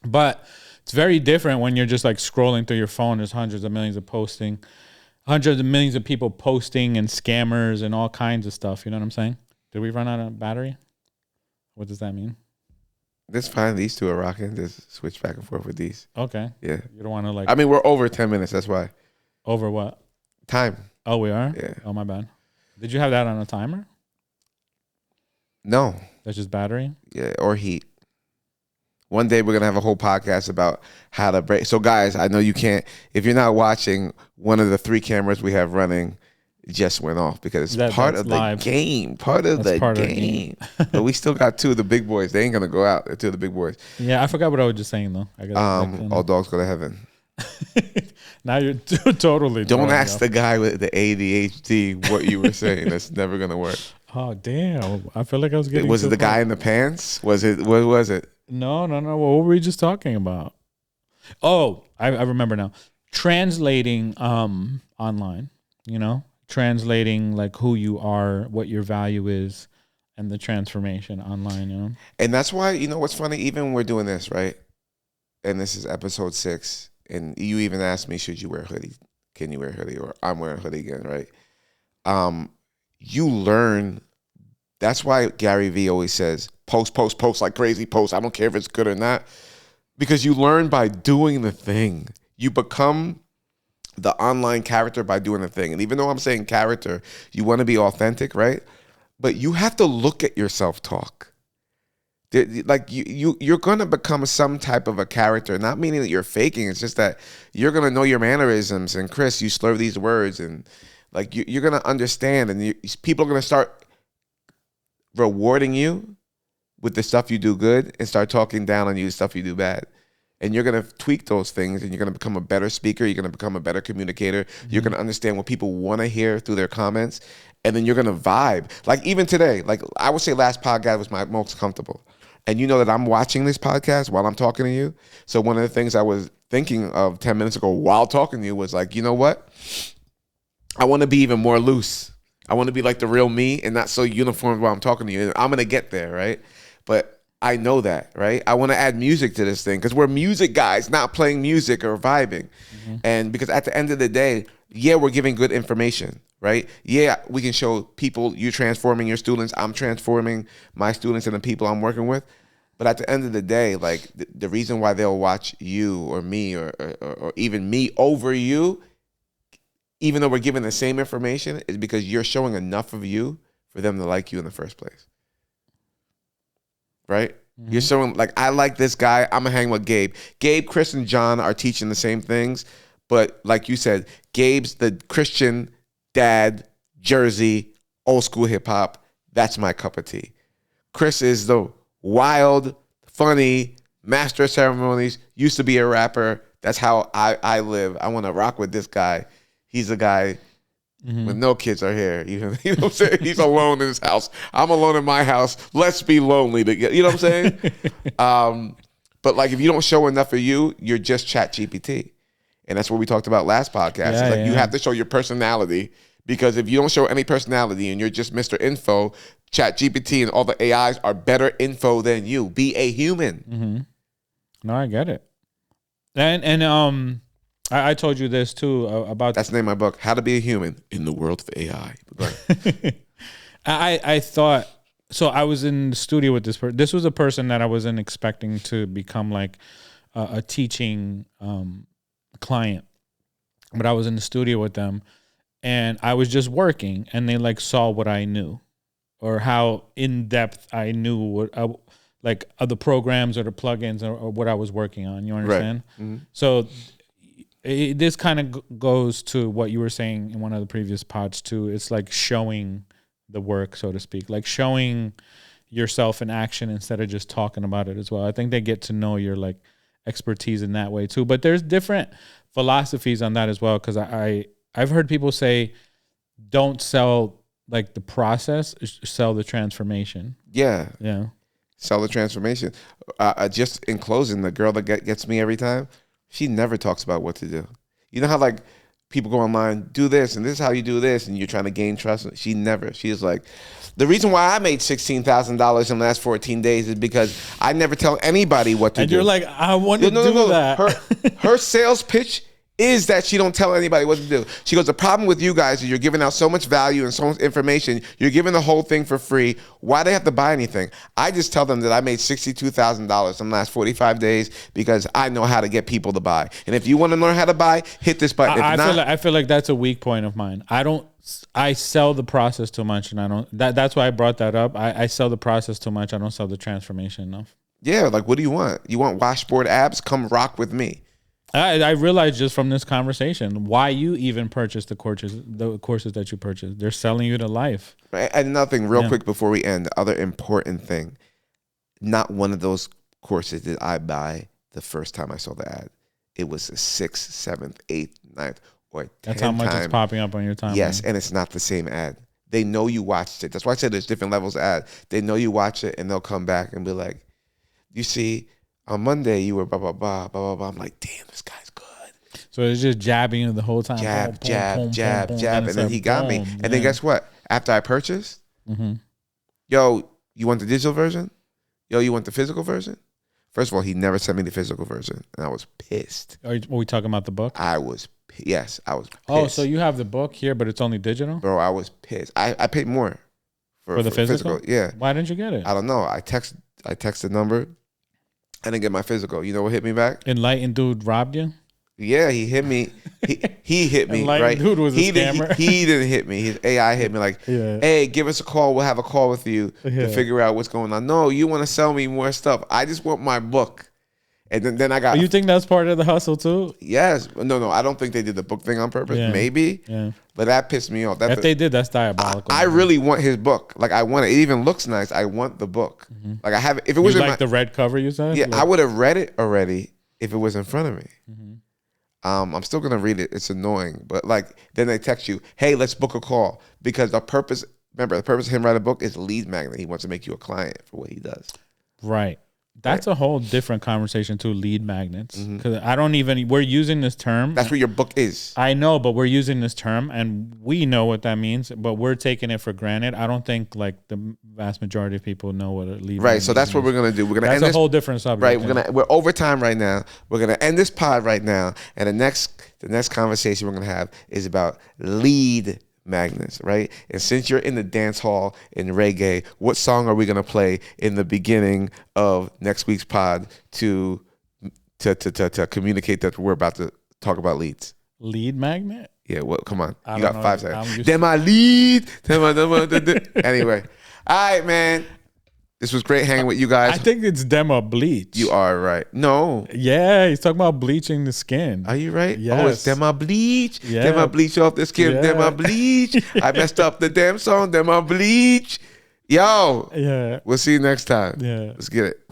But it's very different when you're just like scrolling through your phone. There's hundreds of millions of people posting and scammers and all kinds of stuff. You know what I'm saying? Did we run out of battery? What does that mean? That's fine. These two are rocking. Just switch back and forth with these. Okay. Yeah. You don't want to like. I mean, we're over 10 minutes. That's why. Over what? Time. Oh, we are? Yeah. Oh, my bad. Did you have that on a timer? No. That's just battery? Yeah. Or heat. One day we're going to have a whole podcast about how to break. So, guys, I know you can't. If you're not watching, one of the 3 cameras we have running just went off because it's part of the game. Part of the game. But we still got 2 of the big boys. They ain't gonna go out. They're 2 of the big boys. Yeah, I forgot what I was just saying though. All dogs go to heaven. Now you're totally. Don't ask the guy with the ADHD what you were saying. That's never gonna work. Oh damn! I feel like I was getting. Was it the guy in the pants? Was it? What was it? No. What were we just talking about? Oh, I remember now. Translating online. You know. Translating like who you are, what your value is, and the transformation online, you know? And that's why, you know what's funny? Even when we're doing this, right? And this is episode 6, and you even asked me, should you wear a hoodie? Can you wear a hoodie? Or I'm wearing a hoodie again, right? You learn. That's why Gary Vee always says, post like crazy, post. I don't care if it's good or not. Because you learn by doing the thing. You become the online character by doing the thing. And even though I'm saying character, you want to be authentic, right? But you have to look at your self-talk. Like you're going to become some type of a character, not meaning that you're faking. It's just that you're going to know your mannerisms. And Chris, you slur these words and like you're going to understand. And people are going to start rewarding you with the stuff you do good and start talking down on you the stuff you do bad. And you're going to tweak those things and you're going to become a better speaker. You're going to become a better communicator. Mm-hmm. You're going to understand what people want to hear through their comments. And then you're going to vibe. Like even today, like I would say last podcast was my most comfortable. And you know that I'm watching this podcast while I'm talking to you. So one of the things I was thinking of 10 minutes ago while talking to you was like, you know what? I want to be even more loose. I want to be like the real me and not so uniform while I'm talking to you. And I'm going to get there, right? But I know that, right? I want to add music to this thing because we're music guys, not playing music or vibing. Mm-hmm. And because at the end of the day, yeah, we're giving good information, right? Yeah, we can show people you transforming your students. I'm transforming my students and the people I'm working with. But at the end of the day, like the reason why they'll watch you or me or even me over you, even though we're giving the same information, is because you're showing enough of you for them to like you in the first place. Right? Mm-hmm. You're showing, like, I like this guy. I'm going to hang with Gabe. Gabe, Chris, and John are teaching the same things. But like you said, Gabe's the Christian dad, Jersey, old school hip hop. That's my cup of tea. Chris is the wild, funny, master of ceremonies, used to be a rapper. That's how I live. I want to rock with this guy. He's a guy when no kids are here. You know what I'm saying? He's alone in his house. I'm alone in my house. Let's be lonely together. You know what I'm saying? But like if you don't show enough of you, you're just Chat GPT. And that's what we talked about last podcast. Yeah, like you have to show your personality, because if you don't show any personality and you're just Mr. Info, Chat GPT and all the AIs are better info than you. Be a human. Mm-hmm. No, I get it. And I told you this too about that's the name of my book, How to Be a Human in the World of AI. I thought so. I was in the studio with this person. This was a person that I wasn't expecting to become like a teaching client, but I was in the studio with them, and I was just working, and they like saw what I knew, or how in depth I knew what like the programs or the plugins or what I was working on. You understand? Right. Mm-hmm. So this kind of goes to what you were saying in one of the previous pods too. It's like showing the work, so to speak, like showing yourself in action instead of just talking about it as well. I think they get to know your like expertise in that way too. But there's different philosophies on that as well, because I've heard people say, don't sell like the process, sell the transformation. Yeah. Yeah. Sell the transformation. Just in closing, the girl that gets me every time, she never talks about what to do. You know how like people go online, do this, and this is how you do this, and you're trying to gain trust. She never. She's like, the reason why I made $16,000 in the last 14 days is because I never tell anybody what to do. And you're like, I want to do that. Her sales pitch is that she don't tell anybody what to do. She goes, the problem with you guys is you're giving out so much value and so much information. You're giving the whole thing for free. Why do they have to buy anything? I just tell them that I made $62,000 in the last 45 days because I know how to get people to buy. And if you want to learn how to buy, hit this button. I feel like that's a weak point of mine. I sell the process too much, and I don't. That's why I brought that up. I sell the process too much. I don't sell the transformation enough. Yeah, like what do you want? You want washboard abs? Come rock with me. I realized just from this conversation why you even purchased the courses that you purchased. They're selling you to life. Right. And another thing, real quick before we end, the other important thing, not one of those courses did I buy the first time I saw the ad. It was the 6th, 7th, 8th, 9th, or 10th That's how much it's popping up on your timeline. Yes, and it's not the same ad. They know you watched it. That's why I said there's different levels of ad. They know you watch it, and they'll come back and be like, you see, on Monday you were blah, blah, blah, blah, blah, blah. I'm like, damn, this guy's good. So it's just jabbing you the whole time. Jab. And then he got me. And then guess what? After I purchased, yo, you want the digital version? Yo, you want the physical version? First of all, he never sent me the physical version. And I was pissed. Are we talking about the book? I was pissed. Oh, so you have the book here, but it's only digital? Bro, I was pissed. I paid more for the physical? Yeah. Why didn't you get it? I don't know. I texted the number. I didn't get my physical. You know what hit me back? Enlightened dude robbed you? Yeah, he hit me. He hit me. Enlightened right? dude was a scammer. He didn't hit me. His AI hit me like, hey, give us a call. We'll have a call with you to figure out what's going on. No, you want to sell me more stuff. I just want my book. And then I got. You think that's part of the hustle too? Yes. No. I don't think they did the book thing on purpose. Yeah. Maybe. Yeah. But that pissed me off. If they did, that's diabolical. I really want his book. Like I want it. It even looks nice. I want the book. Mm-hmm. Like I have it. If it was like the red cover, you said. Yeah, I would have read it already if it was in front of me. Mm-hmm. I'm still gonna read it. It's annoying, but like then they text you, hey, let's book a call because the purpose of him writing a book is lead magnet. He wants to make you a client for what he does. Right. That's a whole different conversation too, lead magnets. Because we're using this term. That's what your book is. I know, but we're using this term and we know what that means, but we're taking it for granted. I don't think like the vast majority of people know what a lead magnet is. Right, so that's what we're going to do. We're going to end this. That's a whole different subject. Right, we're over time right now. We're going to end this pod right now. And the next conversation we're going to have is about lead magnets, right? And since you're in the dance hall in reggae, what song are we gonna play in the beginning of next week's pod to communicate that we're about to talk about leads? Lead magnet? Yeah. Well, come on, you got 5 seconds. Then my lead. Anyway, all right, man. This was great hanging with you guys. I think it's demo bleach. You are right. No. Yeah, he's talking about bleaching the skin. Are you right? Yes. Oh, it's demo bleach. Yeah. Demo bleach off the skin. Yeah. Demo bleach. I messed up the damn song. Demo bleach. Yo. Yeah. We'll see you next time. Yeah. Let's get it.